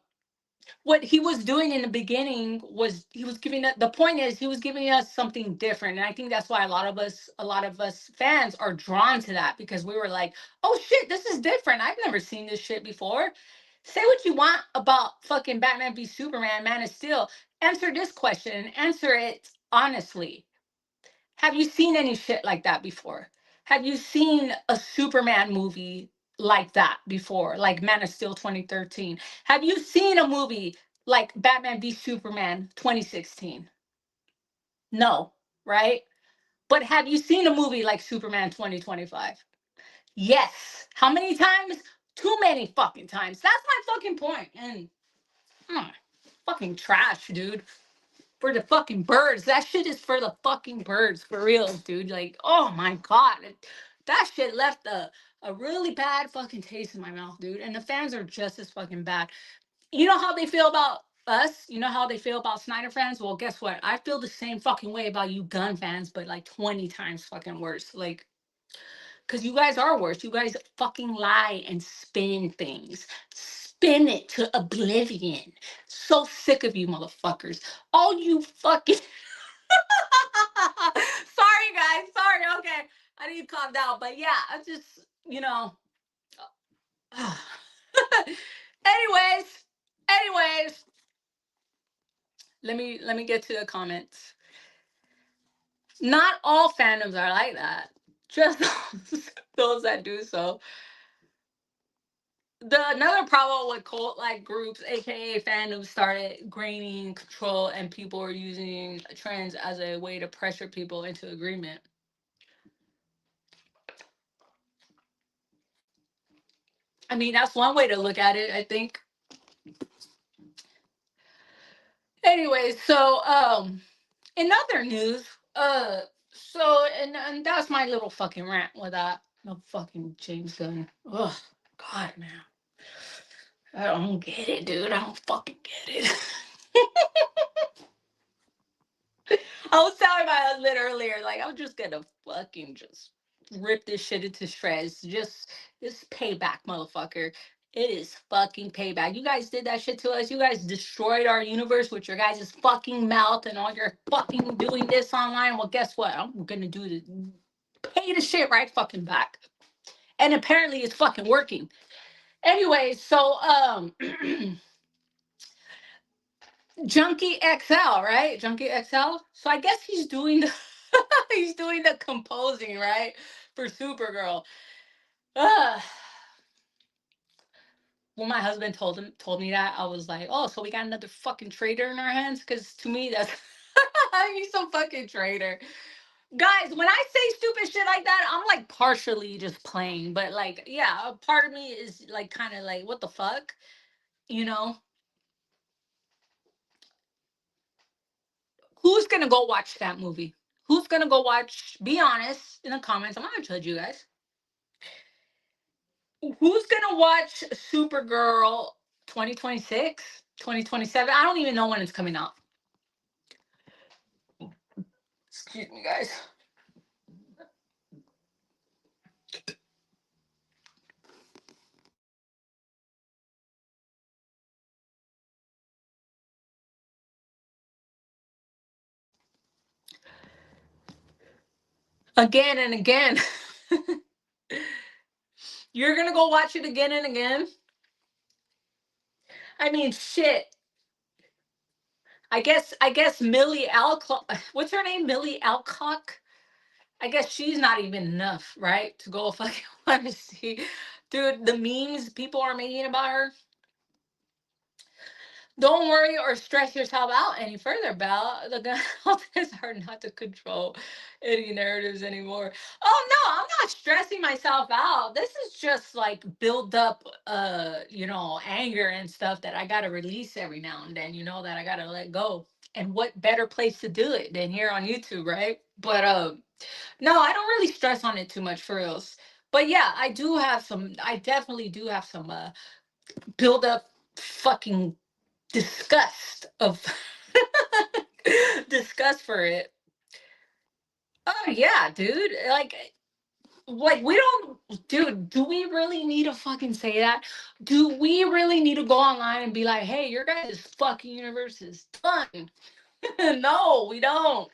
what he was doing in the beginning was he was giving the point is he was giving us something different, and I think that's why a lot of us fans are drawn to that, because we were like, oh shit, this is different, I've never seen this shit before. Say what you want about fucking Batman v Superman, Man of Steel, answer this question and answer it honestly. Have you seen any shit like that before? Have you seen a Superman movie like that before? Like Man of Steel 2013? Have you seen a movie like Batman v Superman 2016? No, right? But have you seen a movie like Superman 2025? Yes. How many times? Too many fucking times. That's my fucking point. And fucking trash, dude. For the fucking birds. That shit is for the fucking birds, for real, dude. Like, oh my god, that shit left a really bad fucking taste in my mouth, dude. And the fans are just as fucking bad. You know how they feel about us? You know how they feel about Snyder fans? Well, guess what? I feel the same fucking way about you gun fans, but like 20 times fucking worse. Like, because you guys are worse. You guys fucking lie and spin things. Spin it to oblivion. So sick of you motherfuckers. All you fucking sorry, guys. Sorry. Okay. I need to calm down. But yeah, I just, you know. anyways, anyways, let me get to the comments. Not all fandoms are like that. Just those that do so. Another problem with cult like groups, aka fandoms, started gaining control, and people were using trends as a way to pressure people into agreement. I mean, that's one way to look at it, I think. Anyway, so in other news, and that's my little fucking rant with that. No fucking James Gunn. Ugh, God, man, I don't get it, dude. I don't fucking get it. I was telling my husband earlier, like, I'm just gonna fucking just rip this shit into shreds. Just payback, motherfucker. It is fucking payback. You guys did that shit to us. You guys destroyed our universe with your guys' fucking mouth and all your fucking doing this online. Well, guess what? I'm gonna do the pay the shit right fucking back. And apparently it's fucking working. Anyway, so Junkie XL, right? Junkie XL. So I guess he's doing the he's doing the composing, right? For Supergirl. Ugh. When my husband told me that, I was like, oh, so we got another fucking traitor in our hands? Because to me, that's he's some fucking traitor. Guys, when I say stupid shit like that, I'm like partially just playing. But like, yeah, a part of me is like kind of like, what the fuck? You know? Who's gonna go watch that movie? Who's gonna go watch? Be honest in the comments. I'm not gonna judge you guys. Who's gonna watch Supergirl 2026, 2027? I don't even know when it's coming out. Excuse me, guys. Again and again. You're gonna go watch it again and again? I mean, shit. I guess Millie Alcock. What's her name? Millie Alcock. I guess she's not even enough, right? To go fucking want to see, dude. The memes people are making about her. Don't worry or stress yourself out any further, Belle. The gun is hard not to control any narratives anymore. Oh no, I'm not stressing myself out. This is just like build up anger and stuff that I gotta release every now and then, that I gotta let go. And what better place to do it than here on YouTube, right? But no, I don't really stress on it too much for reals. But yeah, I definitely do have some build up fucking disgust of disgust for it. Oh yeah, dude. Like we don't, dude. Do we really need to fucking say that? Do we really need to go online and be like, "Hey, your guys' fucking universe is done"? No, we don't.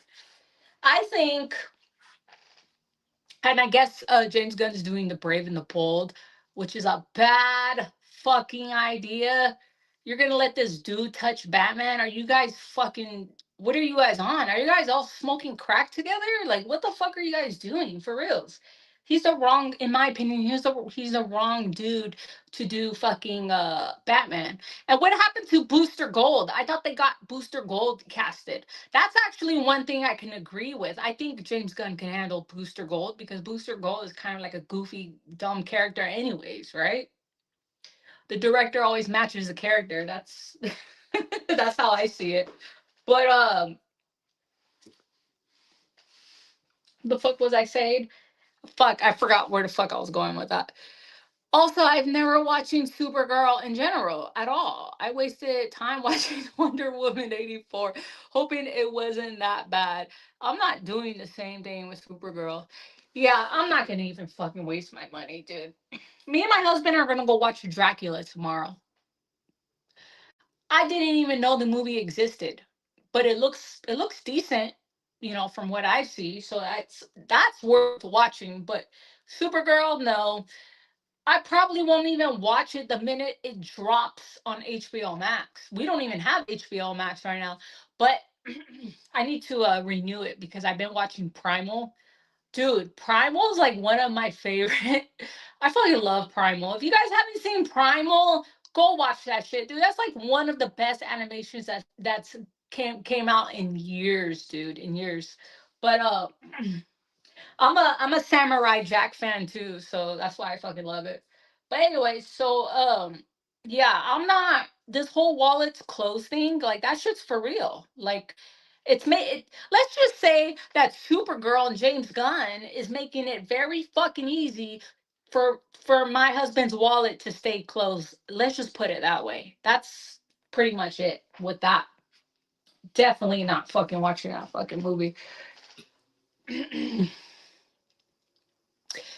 I think, and I guess James Gunn is doing the Brave and the Bold, which is a bad fucking idea. You're gonna let this dude touch Batman? Are you guys fucking? What are you guys on? Are you guys all smoking crack together? Like, what the fuck are you guys doing for reals? He's the wrong, in my opinion. He's the wrong dude to do fucking Batman. And what happened to Booster Gold? I thought they got Booster Gold casted. That's actually one thing I can agree with. I think James Gunn can handle Booster Gold because Booster Gold is kind of like a goofy, dumb character, anyways, right? The director always matches the character. That's that's how I see it. But the fuck was I saying? Fuck, I forgot where the fuck I was going with that. Also, I've never watching Supergirl in general at all. I wasted time watching Wonder Woman 84, hoping it wasn't that bad. I'm not doing the same thing with Supergirl. Yeah, I'm not gonna even fucking waste my money, dude. Me and my husband are gonna go watch Dracula tomorrow. I didn't even know the movie existed, but it looks decent, from what I see. So that's worth watching. But Supergirl, no. I probably won't even watch it the minute it drops on HBO Max. We don't even have HBO Max right now, but I need to renew it because I've been watching Primal. Dude, Primal is like one of my favorite. I fucking love Primal. If you guys haven't seen Primal, go watch that shit, dude. That's like one of the best animations that's came out in years, dude, in years. But I'm a Samurai Jack fan too, so that's why I fucking love it. But anyway, so yeah, I'm not this whole wallets close thing, like that shit's for real. Like it's made let's just say that Supergirl and James Gunn is making it very fucking easy for my husband's wallet to stay closed. Let's just put it that way. That's pretty much it with that. Definitely not fucking watching that fucking movie.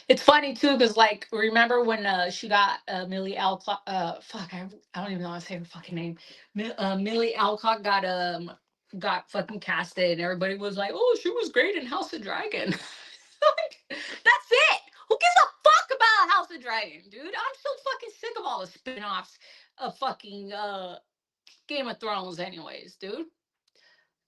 It's funny too, because like, remember when she got Millie Alcock? Fuck, I don't even know how to say her fucking name. Millie Alcock got fucking casted, and everybody was like, "Oh, she was great in House of Dragon." Like, that's it. Who gives a fuck about House of Dragon, dude? I'm so fucking sick of all the spin-offs of fucking Game of Thrones, anyways, dude.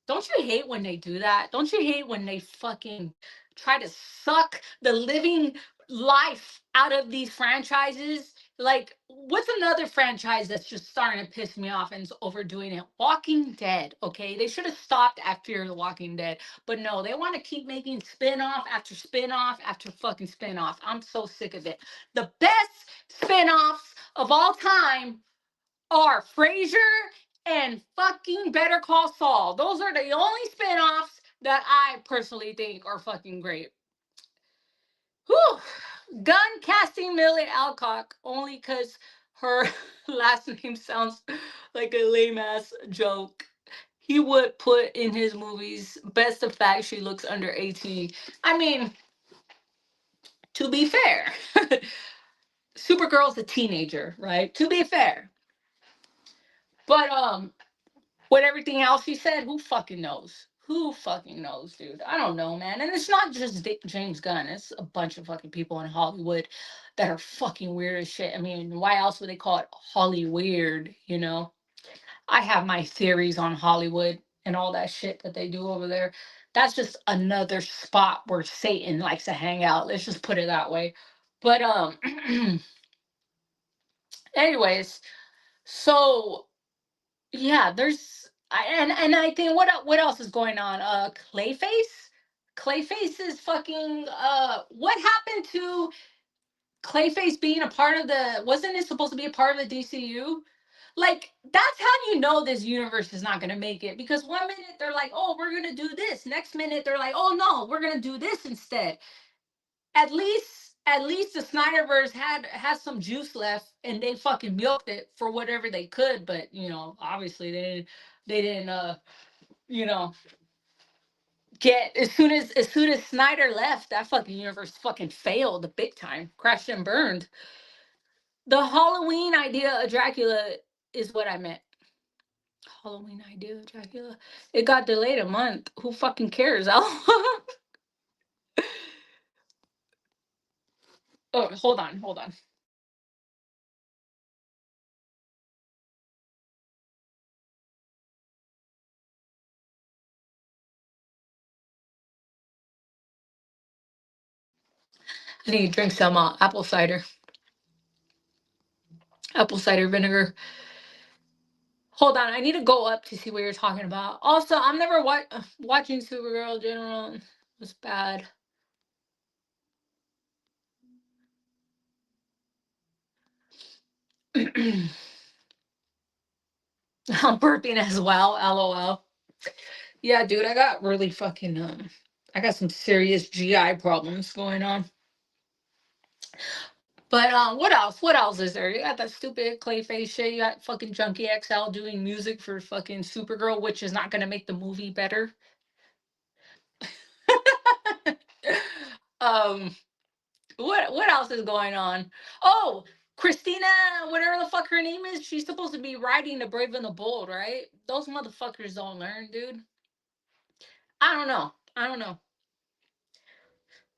Don't you hate when they do that? Don't you hate when they fucking try to suck the living life out of these franchises? Like, what's another franchise that's just starting to piss me off and is overdoing it? Walking Dead, okay? They should have stopped at Fear the Walking Dead. But no, they want to keep making spin-off after spin-off after fucking spin-off. I'm so sick of it. The best spin-offs of all time are Frasier and fucking Better Call Saul. Those are the only spin-offs that I personally think are fucking great. Whew. Gun casting Millie Alcock only because her last name sounds like a lame ass joke. He would put in his movies, best of fact, she looks under 18. I mean, to be fair, Supergirl's a teenager, right? To be fair. But with everything else he said, who fucking knows? Who fucking knows, dude? I don't know, man. And it's not just James Gunn. It's a bunch of fucking people in Hollywood that are fucking weird as shit. I mean, why else would they call it Holly weird? I have my theories on Hollywood and all that shit that they do over there. That's just another spot where Satan likes to hang out. Let's just put it that way. But anyways, so Yeah, and I think what else is going on? Clayface is fucking. What happened to Clayface being a part of the? Wasn't it supposed to be a part of the DCU? Like, that's how you know this universe is not gonna make it, because one minute they're like, oh, we're gonna do this, next minute they're like, oh no, we're gonna do this instead. At least the Snyderverse has some juice left, and they fucking milked it for whatever they could. But obviously they didn't you know get, as soon as Snyder left, that fucking universe fucking failed big time, crashed and burned. The Halloween idea of Dracula is what I meant. Halloween idea of Dracula. It got delayed a month. Who fucking cares? Oh, hold on, hold on. I need to drink some apple cider vinegar. Hold on, I need to go up to see what you're talking about. Also, I'm never watching Supergirl in general. It's bad. I'm burping as well. LOL. Yeah, dude, I got really fucking I got some serious GI problems going on. But what else? What else is there? You got that stupid Clayface shit. You got fucking Junkie XL doing music for fucking Supergirl, which is not gonna make the movie better. um, what else is going on? Oh, Christina, whatever the fuck her name is, she's supposed to be riding the Brave and the Bold, right? Those motherfuckers don't learn, dude. I don't know. I don't know.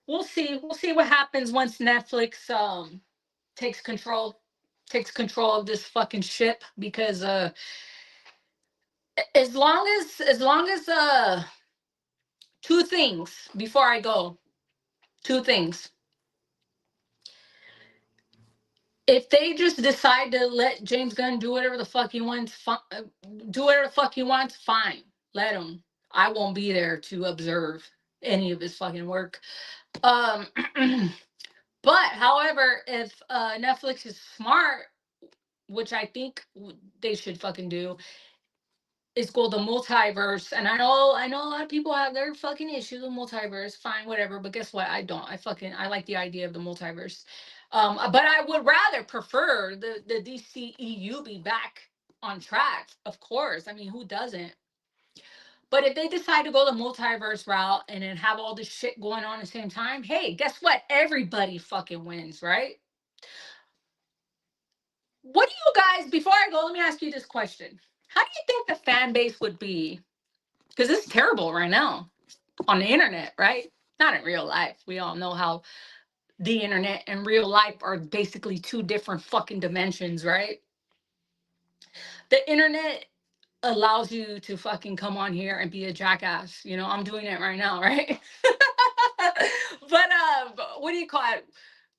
We'll see. We'll see what happens once Netflix takes control of this fucking ship, because as long as two things before I go. Two things. If they just decide to let James Gunn do whatever the fuck he wants, do whatever the fuck he wants, fine. Let him. I won't be there to observe any of his fucking work. Um, but however, if Netflix is smart, which I think they should fucking do, is called the multiverse. And I know a lot of people have their fucking issues with multiverse. Fine, whatever. But guess what? I don't. I like the idea of the multiverse. But I would rather prefer the DCEU be back on track. Of course. I mean, who doesn't? But if they decide to go the multiverse route and then have all this shit going on at the same time, hey, guess what? Everybody fucking wins, right? What do you guys, before I go, let me ask you this question. How do you think the fan base would be? Because it's terrible right now on the internet, right? Not in real life. We all know how the internet and real life are basically two different fucking dimensions, right? The internet allows you to fucking come on here and be a jackass. I'm doing it right now, right? But what do you call it?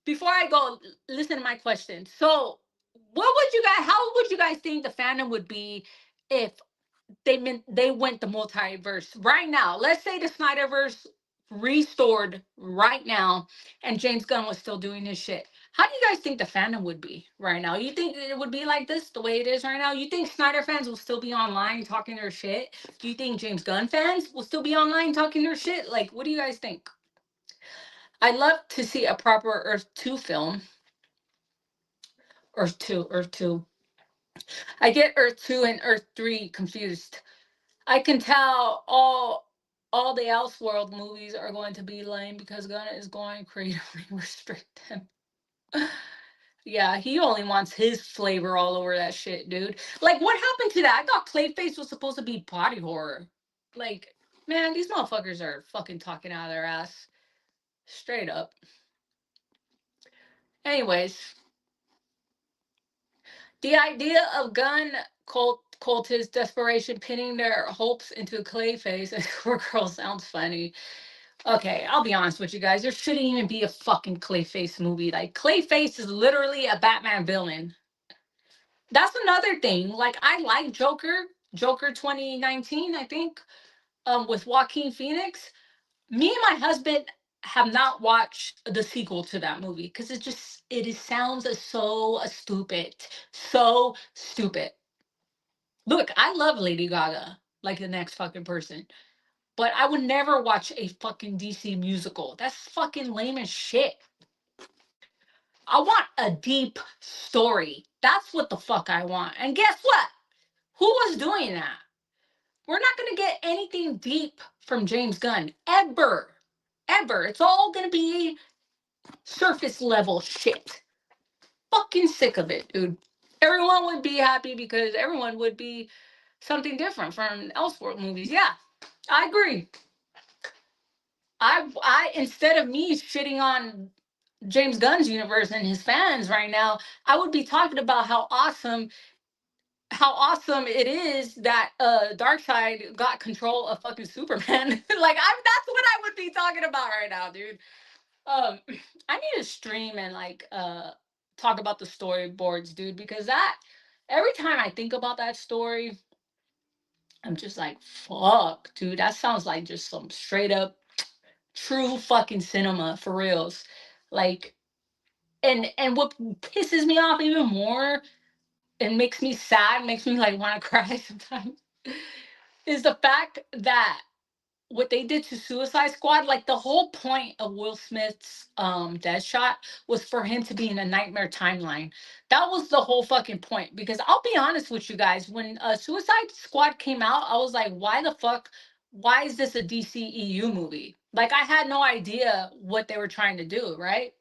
Before I go, listen to my question. So, how would you guys think the fandom would be if they went the multiverse right now? Let's say the Snyderverse restored right now, and James Gunn was still doing his shit. How do you guys think the fandom would be right now? You think it would be like this, the way it is right now? You think Snyder fans will still be online talking their shit? Do you think James Gunn fans will still be online talking their shit? Like, what do you guys think? I'd love to see a proper Earth 2 film. Earth 2. I get Earth 2 and Earth 3 confused. I can tell all the Elseworld movies are going to be lame because Gunna is going to creatively restrict them. Yeah, he only wants his flavor all over that shit, dude. Like, what happened to that? I thought Clayface was supposed to be body horror. Like, man, these motherfuckers are fucking talking out of their ass. Straight up. Anyways, the idea of Gunn cultists desperation pinning their hopes into Clayface and Squirrel sounds funny. Okay, I'll be honest with you guys. There shouldn't even be a fucking Clayface movie. Like, Clayface is literally a Batman villain. That's another thing. Like I like Joker 2019, I think, with Joaquin Phoenix. Me and my husband have not watched the sequel to that movie because sounds so stupid. So stupid. Look, I love Lady Gaga like the next fucking person. But I would never watch a fucking DC musical. That's fucking lame as shit. I want a deep story. That's what the fuck I want. And guess what? Who was doing that? We're not going to get anything deep from James Gunn ever. Ever. It's all going to be surface level shit. Fucking sick of it, dude. Everyone would be happy because everyone would be something different from Elseworld movies. Yeah, I agree. I instead of me shitting on James Gunn's universe and his fans right now, I would be talking about how awesome it is that Darkseid got control of fucking Superman. Like that's what I would be talking about right now, dude. Um I need to stream and like talk about the storyboards, dude, because that every time I think about that story, I'm just like, fuck, dude, that sounds like just some straight up true fucking cinema for reals. Like and what pisses me off even more and makes me sad, makes me like want to cry sometimes, is the fact that what they did to Suicide Squad, like the whole point of Will Smith's Deadshot was for him to be in a nightmare timeline. That was the whole fucking point. Because I'll be honest with you guys, when Suicide Squad came out, I was like, why the fuck? Why is this a DCEU movie? Like I had no idea what they were trying to do, right?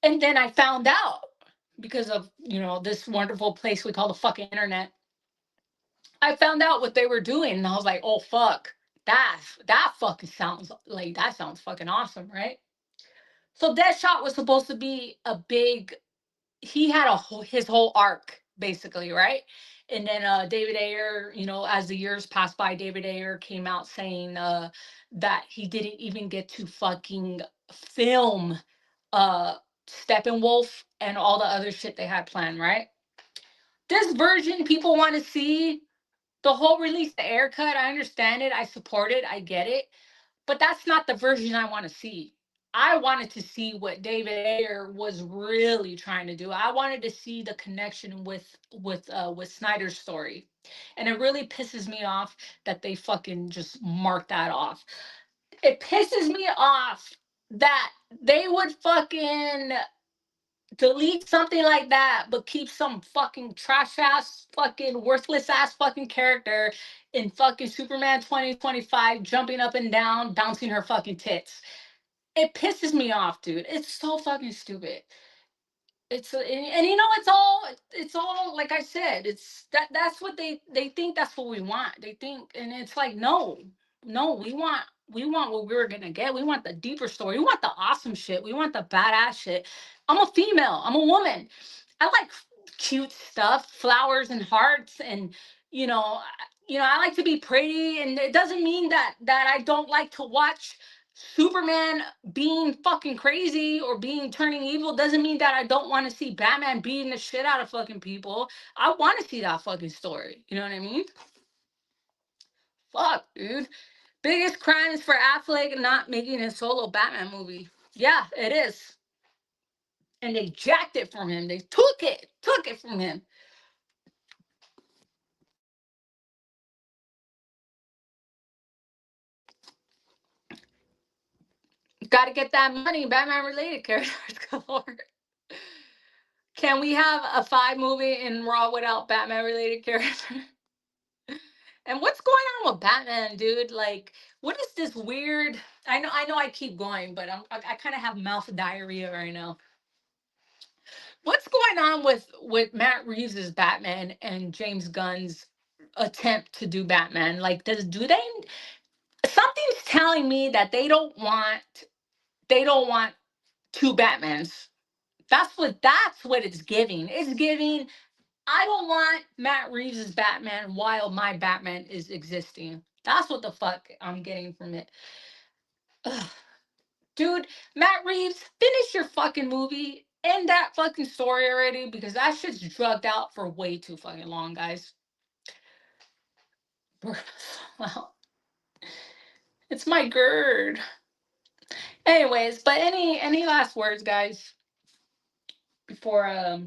And then I found out because of this wonderful place we call the fucking internet. I found out what they were doing, and I was like, "Oh fuck, that fucking sounds fucking awesome, right?" So Deadshot was supposed to be a big. He had his whole arc basically, right? And then David Ayer, as the years passed by, David Ayer came out saying that he didn't even get to fucking film uh Steppenwolf and all the other shit they had planned, right? This version people want to see the whole release, the air cut. I understand it. I support it. I get it. But that's not the version I want to see. I wanted to see what David Ayer was really trying to do. I wanted to see the connection with Snyder's story. And it really pisses me off that they fucking just mark that off. It pisses me off that they would fucking delete something like that, but keep some fucking trash ass, fucking worthless ass fucking character in fucking Superman 2025 jumping up and down, bouncing her fucking tits. It pisses me off, dude. It's so fucking stupid. And it's all like I said, that's what they think that's what we want. They think, and it's like, no, no, we want what we're gonna get. We want the deeper story. We want the awesome shit. We want the badass shit. I'm a female. I'm a woman. I like cute stuff, flowers and hearts, and you know, I like to be pretty. And it doesn't mean that I don't like to watch Superman being fucking crazy or being turning evil. Doesn't mean that I don't want to see Batman beating the shit out of fucking people. I want to see that fucking story. You know what I mean? Fuck, dude. Biggest crime is for Affleck not making a solo Batman movie. Yeah, it is. And they jacked it from him. They took it from him. Got to get that money. Batman related characters galore. Can we have a 5 movie in Raw without Batman related characters? And what's going on with Batman, dude? Like, what is this weird? I know, I keep going, but I kind of have mouth diarrhea right now. What's going on with Matt Reeves's Batman and James Gunn's attempt to do Batman? Like, do they? Something's telling me that they don't want two Batmans. That's what it's giving. It's giving. I don't want Matt Reeves's Batman while my Batman is existing. That's what the fuck I'm getting from it. Ugh. Dude, Matt Reeves, finish your fucking movie. end that fucking story already because that shit's drugged out for way too fucking long, guys. Well, it's my GERD. Anyways, but any last words, guys, before I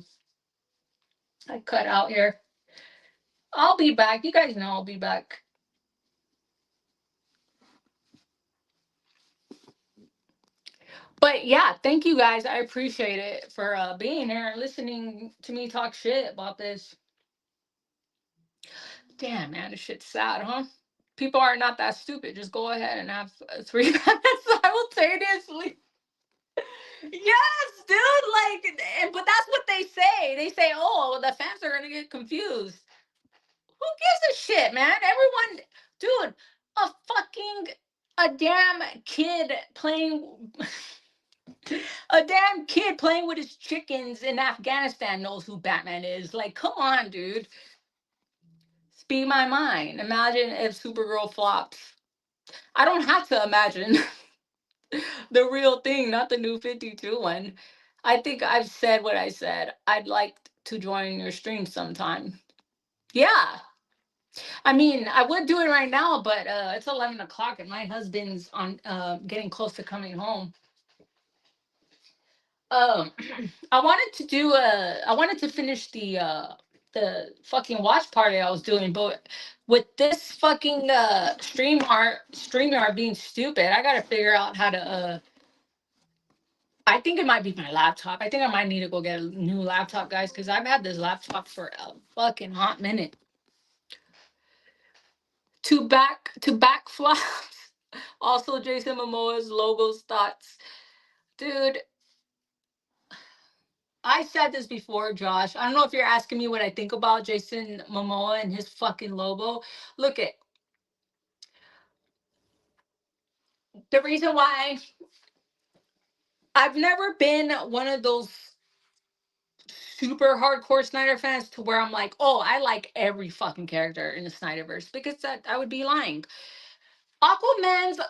cut out here? I'll be back. You guys know I'll be back. But yeah, thank you guys. I appreciate it for being here and listening to me talk shit about this. Damn, man, this shit's sad, huh? People are not that stupid. Just go ahead and have 3 minutes simultaneously. Yes, dude. Like, but that's what they say. They say, "Oh, the fans are gonna get confused." Who gives a shit, man? Everyone, dude, a fucking a damn kid playing a damn kid playing with his chickens in Afghanistan knows who Batman is. Like, come on, dude. Speed my mind. Imagine if Supergirl flops. I don't have to imagine the real thing, not the new 52 one. I think I've said what I said. I'd like to join your stream sometime. Yeah. I mean, I would do it right now, but it's 11 o'clock and my husband's on getting close to coming home. Um, I wanted to finish the fucking watch party I was doing, but with this fucking StreamYard being stupid, I gotta figure out how to. I think it might be my laptop. I think I might need to go get a new laptop, guys, because I've had this laptop for a fucking hot minute. To back flops. Also, Jason Momoa's logos thoughts, dude. I said this before, Josh. I don't know if you're asking me what I think about Jason Momoa and his fucking logo. Look at the reason why I've never been one of those super hardcore Snyder fans to where I'm like, oh, I like every fucking character in the Snyderverse because that I would be lying. Aquaman's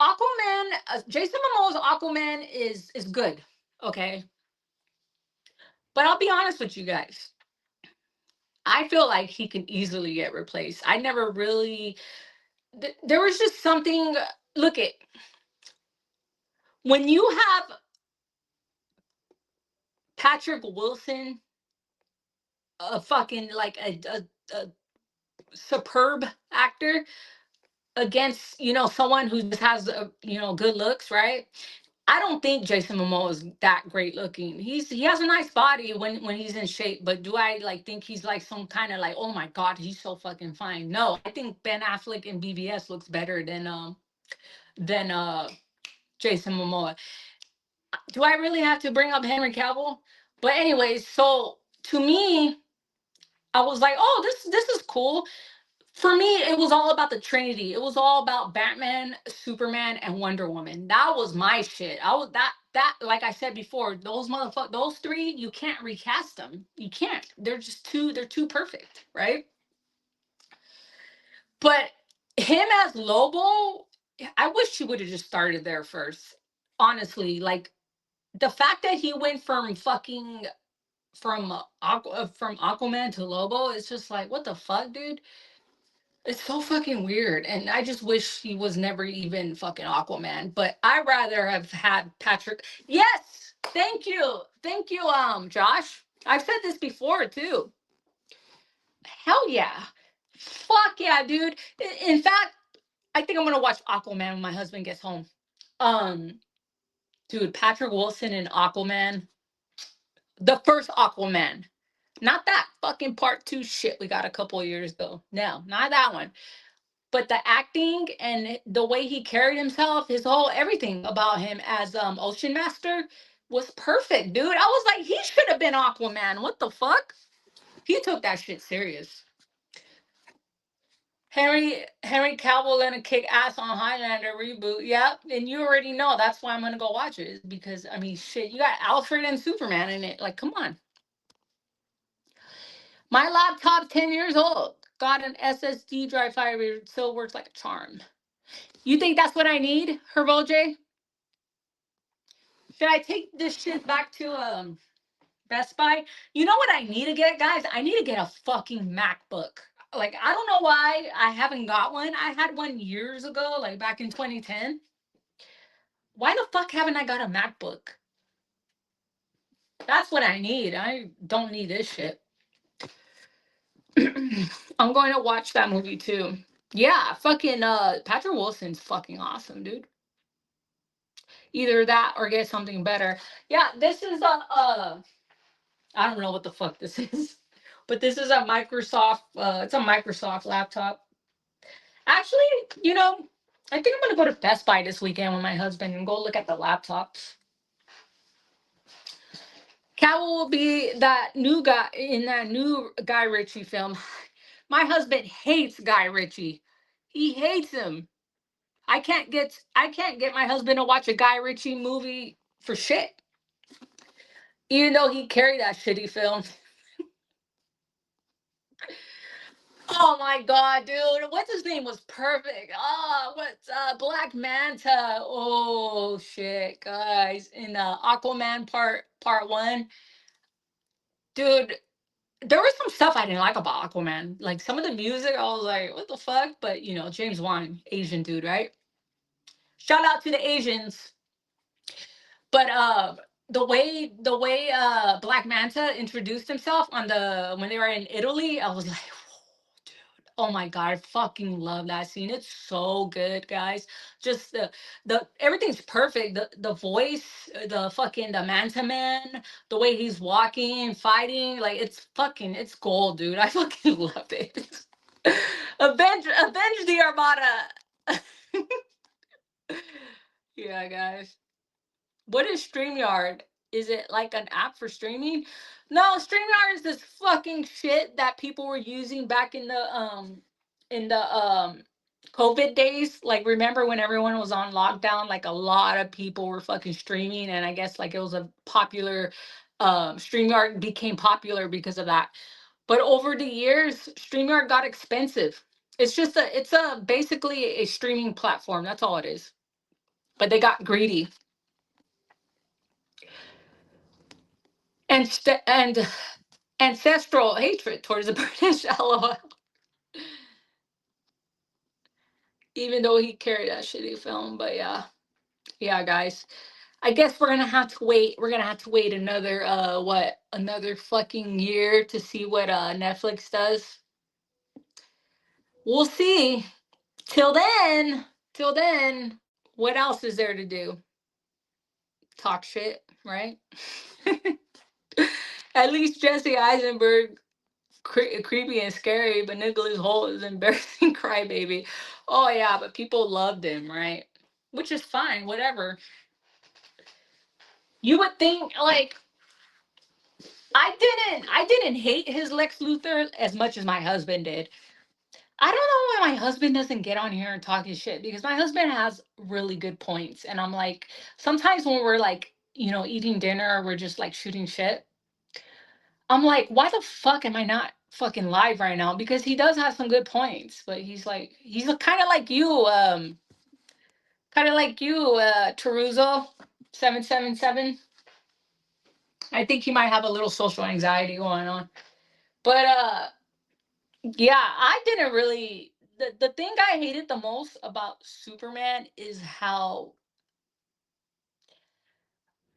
Aquaman, Jason Momoa's Aquaman is good, okay. But I'll be honest with you guys. I feel like he can easily get replaced. I never really there was just something. Look at when you have Patrick Wilson, a fucking like a superb actor against someone who just has good looks, right? I don't think Jason Momoa is that great looking. He has a nice body when he's in shape, but do I like think he's like some kind of like, oh my god, he's so fucking fine? No, I think Ben Affleck in BVS looks better than Jason Momoa. Do I really have to bring up Henry Cavill? But anyways, so to me, I was like, oh, this is cool. For me, it was all about the Trinity. It was all about Batman, Superman, and Wonder Woman. That was my shit. I was that like I said before, those three, you can't recast them. You can't. They're too perfect, right? But him as Lobo, I wish he would have just started there first. Honestly, like the fact that he went from fucking from Aquaman to Lobo, it's just like what the fuck, dude. It's so fucking weird, and I just wish he was never even fucking Aquaman. But I'd rather have had Patrick. Yes, thank you, Josh. I've said this before too. Hell yeah, fuck yeah, dude. In fact, I think I'm gonna watch Aquaman when my husband gets home. Um, dude, Patrick Wilson in Aquaman, the first Aquaman. Not that fucking part two shit we got a couple years ago. No, not that one. But the acting and the way he carried himself, his whole everything about him as Ocean Master was perfect, dude. I was like, he should have been Aquaman. What the fuck? He took that shit serious. Henry Cavill gonna kick ass on Highlander reboot. Yep, and you already know that's why I'm gonna go watch it. Because I mean, shit, you got Alfred and Superman in it. Like, come on. My laptop 10 years old. Got an SSD drive fire. It still works like a charm. You think that's what I need, Herbo J? Should I take this shit back to Best Buy. You know what I need to get, guys? I need to get a fucking MacBook. Like, I don't know why I haven't got one. I had one years ago, like back in 2010. Why the fuck haven't I got a MacBook? That's what I need. I don't need this shit. I'm going to watch that movie too. Yeah, fucking Patrick Wilson's fucking awesome, dude. Either that or get something better. Yeah, this is a I don't know what the fuck this is. But this is a Microsoft it's a Microsoft laptop. Actually, you know, I think I'm gonna go to Best Buy this weekend with my husband and go look at the laptops. Cavill will be that new guy in that new Guy Ritchie film. My husband hates Guy Ritchie. He hates him. I can't get my husband to watch a Guy Ritchie movie for shit. Even though he carried that shitty film. Oh my god, dude. What's his name was perfect. Oh, what's Black Manta. Oh shit, guys. In Aquaman part 1. Dude, there was some stuff I didn't like about Aquaman. Like some of the music, I was like, what the fuck? But you know, James Wan, Asian dude, right? Shout out to the Asians. But the way Black Manta introduced himself on the when they were in Italy, I was like, "Whoa, dude, oh my god, I fucking love that scene. It's so good, guys. Just the everything's perfect. The voice, the Manta Man, the way he's walking, fighting, like it's gold, dude. I fucking loved it. Avenge the Armada. Yeah, guys. What is StreamYard? Is it like an app for streaming? No, StreamYard is this fucking shit that people were using back in the COVID days. Like remember when everyone was on lockdown, like a lot of people were fucking streaming and I guess like it was a popular StreamYard became popular because of that. But over the years, StreamYard got expensive. It's a basically a streaming platform. That's all it is. But they got greedy. And ancestral hatred towards the British, lol. Even though he carried that shitty film, but yeah, yeah, guys. I guess we're gonna have to wait. We're gonna have to wait another another fucking year to see what Netflix does. We'll see. Till then, till then, what else is there to do? Talk shit, right? At least Jesse Eisenberg creepy and scary, but Nicholas Holt is embarrassing crybaby. Oh yeah, but people loved him, right? Which is fine, whatever. You would think like I didn't hate his Lex Luthor as much as my husband did. I don't know why my husband doesn't get on here and talk his shit because my husband has really good points. And I'm like, sometimes when we're like, eating dinner or we're just like shooting shit, I'm like, why the fuck am I not fucking live right now? Because he does have some good points, but he's kind of like you, Teruzo 777. I think he might have a little social anxiety going on. But yeah, I didn't really. The thing I hated the most about Superman is how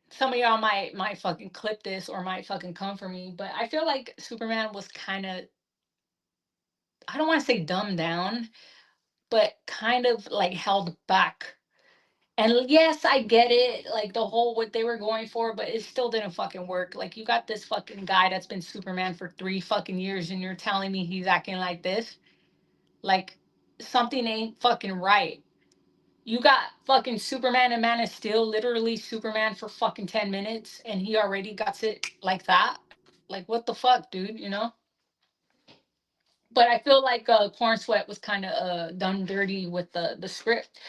some of y'all might fucking clip this or might fucking come for me, but I feel like Superman was kind of, I don't want to say dumbed down, but kind of like held back. And yes, I get it, like the whole what they were going for, but it still didn't fucking work. Like you got this fucking guy that's been Superman for 3 fucking years, and you're telling me he's acting like this? Like something ain't fucking right. You got fucking Superman and Man of Steel, literally Superman for fucking 10 minutes, and he already got it like that. Like what the fuck, dude? But I feel like Corn Sweat was kind of done dirty with the script.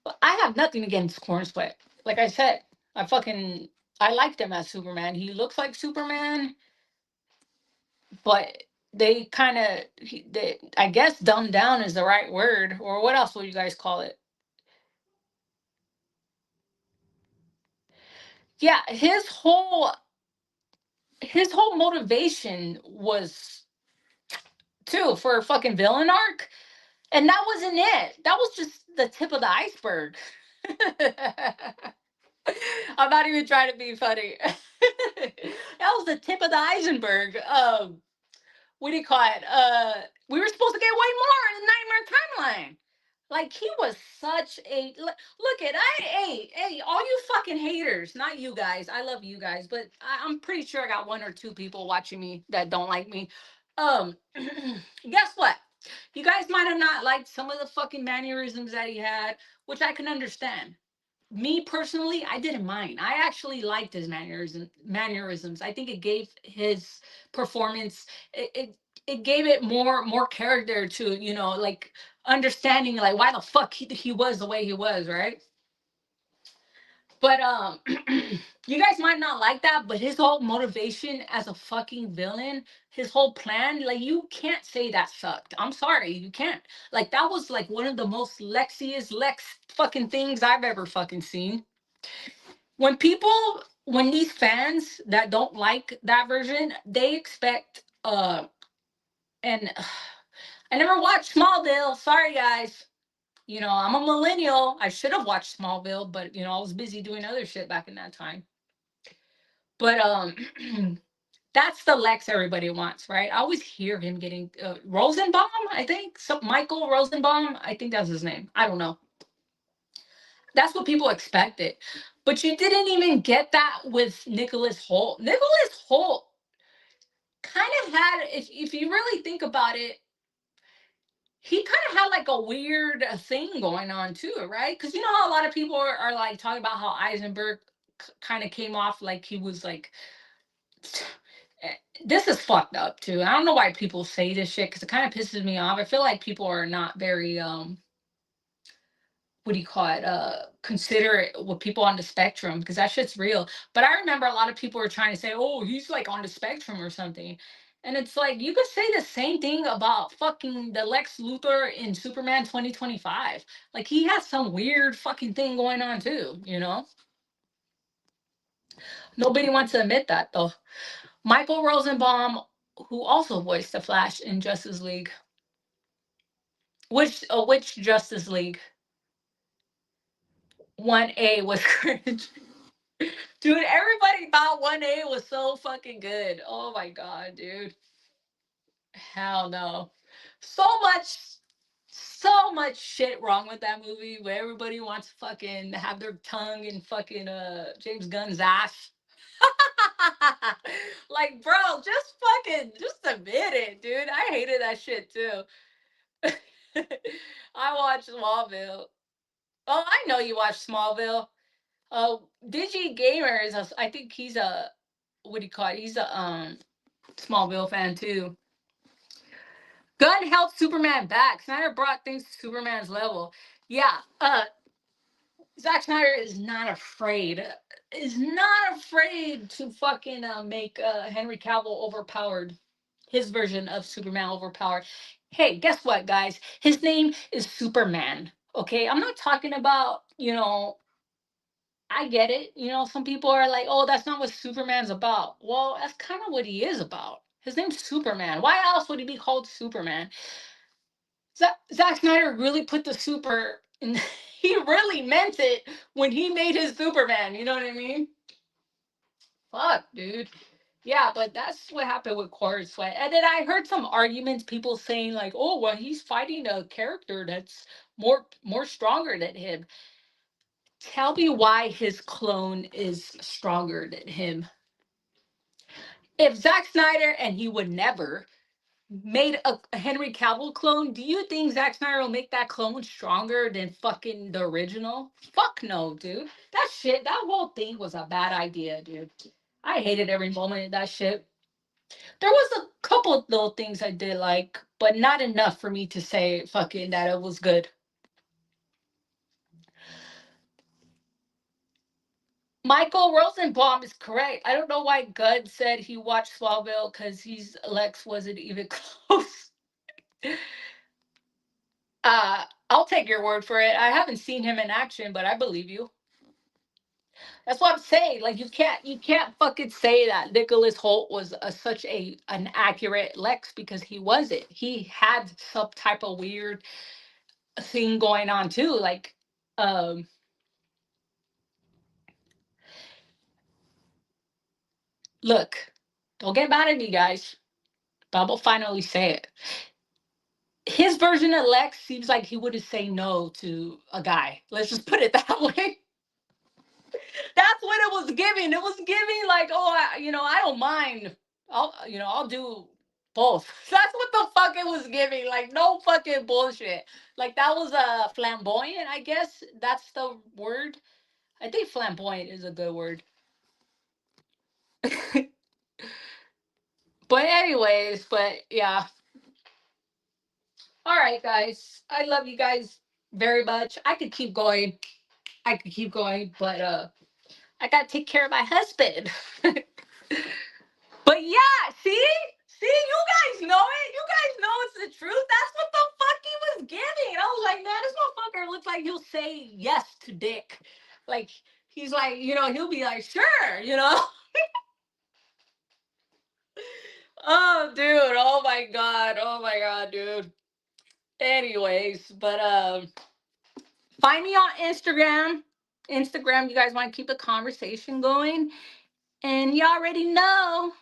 But I have nothing against Corn Sweat. Like I said, I liked him as Superman. He looks like Superman, but they kind of I guess dumbed down is the right word, or what else would you guys call it? Yeah, his whole his whole motivation was too for a fucking villain arc, and that wasn't it. That was just the tip of the iceberg. I'm not even trying to be funny. That was the tip of the iceberg. What do you call it? We were supposed to get way more in the Nightmare timeline. Like he was such a look at hey all you fucking haters, not you guys. I love you guys, but I'm pretty sure I got one or two people watching me that don't like me. Um, guess what? You guys might have not liked some of the fucking mannerisms that he had, which I can understand. Me personally, I didn't mind. I actually liked his mannerisms. I think it gave his performance it gave it more character to, like understanding like why the fuck he was the way he was, right? But you guys might not like that, but his whole motivation as a fucking villain, his whole plan, like you can't say that sucked. I'm sorry, you can't. Like that was like one of the most Lexiest Lex fucking things I've ever fucking seen. When these fans that don't like that version, they expect and I never watched Smallville. Sorry guys. I'm a millennial. I should have watched Smallville, but I was busy doing other shit back in that time. But that's the Lex everybody wants, right? I always hear him getting Rosenbaum, I think. So Michael Rosenbaum, I think that's his name. I don't know. That's what people expected. But you didn't even get that with Nicholas Holt. Nicholas Holt kind of had, if you really think about it, he kind of had like a weird thing going on too, right? Because you know how a lot of people are like talking about how Eisenberg kind of came off like he was like, this is fucked up too. I don't know why people say this shit because it kind of pisses me off. I feel like people are not very what do you call it, considerate with people on the spectrum because that shit's real. But I remember a lot of people were trying to say, oh, he's like on the spectrum or something. And it's like you could say the same thing about fucking the Lex Luthor in Superman 2025. Like he has some weird fucking thing going on too. Nobody wants to admit that though. Michael Rosenbaum, who also voiced the Flash in Justice League. Which Justice League? 1A was cringe. Dude, everybody thought 1A was so fucking good. Oh my god, dude. Hell no. So much, so much shit wrong with that movie where everybody wants to fucking have their tongue in fucking James Gunn's ass. Like, bro, just admit it, dude. I hated that shit too. I watched Smallville. Oh, I know you watched Smallville. Digi Gamer is I think he's a what do you call it? He's a Smallville fan too. Gunn helped Superman back. Snyder brought things to Superman's level. Yeah, Zack Snyder is not afraid to fucking make Henry Cavill overpowered. His version of Superman overpowered. Hey, guess what, guys? His name is Superman. Okay, I'm not talking about I get it. Some people are like, oh, that's not what Superman's about. Well, that's kind of what he is about. His name's Superman. Why else would he be called Superman? Zack Snyder really put the super in. He really meant it when he made his Superman. You know what I mean? Fuck, dude. Yeah, but that's what happened with Cord Sweat. And then I heard some arguments, people saying like, "Oh, well, he's fighting a character that's more stronger than him." Tell me why his clone is stronger than him. If Zack Snyder, and he would never, made a Henry Cavill clone, do you think Zack Snyder will make that clone stronger than fucking the original? Fuck no, dude. That whole thing was a bad idea, dude. I hated every moment of that shit. There was a couple of little things I did like, but not enough for me to say fucking that it was good. Michael Rosenbaum is correct. I don't know why Gud said he watched Smallville because Lex wasn't even close. I'll take your word for it. I haven't seen him in action, but I believe you. That's what I'm saying. Like you can't fucking say that Nicholas Holt was such a an accurate Lex because he wasn't. He had some type of weird thing going on too. Like, um, look, don't get mad at me, guys. But I'm gonna finally say it. His version of Lex seems like he wouldn't say no to a guy. Let's just put it that way. That's what it was giving. It was giving like, oh, I don't mind. I'll do both. That's what the fuck it was giving. Like, no fucking bullshit. Like that was a flamboyant. I guess that's the word. I think flamboyant is a good word. But anyways, but yeah. All right, guys. I love you guys very much. I could keep going. I could keep going, but I gotta take care of my husband. But yeah, see, you guys know it. You guys know it's the truth. That's what the fuck he was giving. I was like, man, this motherfucker looks like he'll say yes to dick. Like he's like, he'll be like, sure. Oh, dude. Oh my god, dude. Anyways, but find me on Instagram. Instagram, you guys want to keep the conversation going, and you already know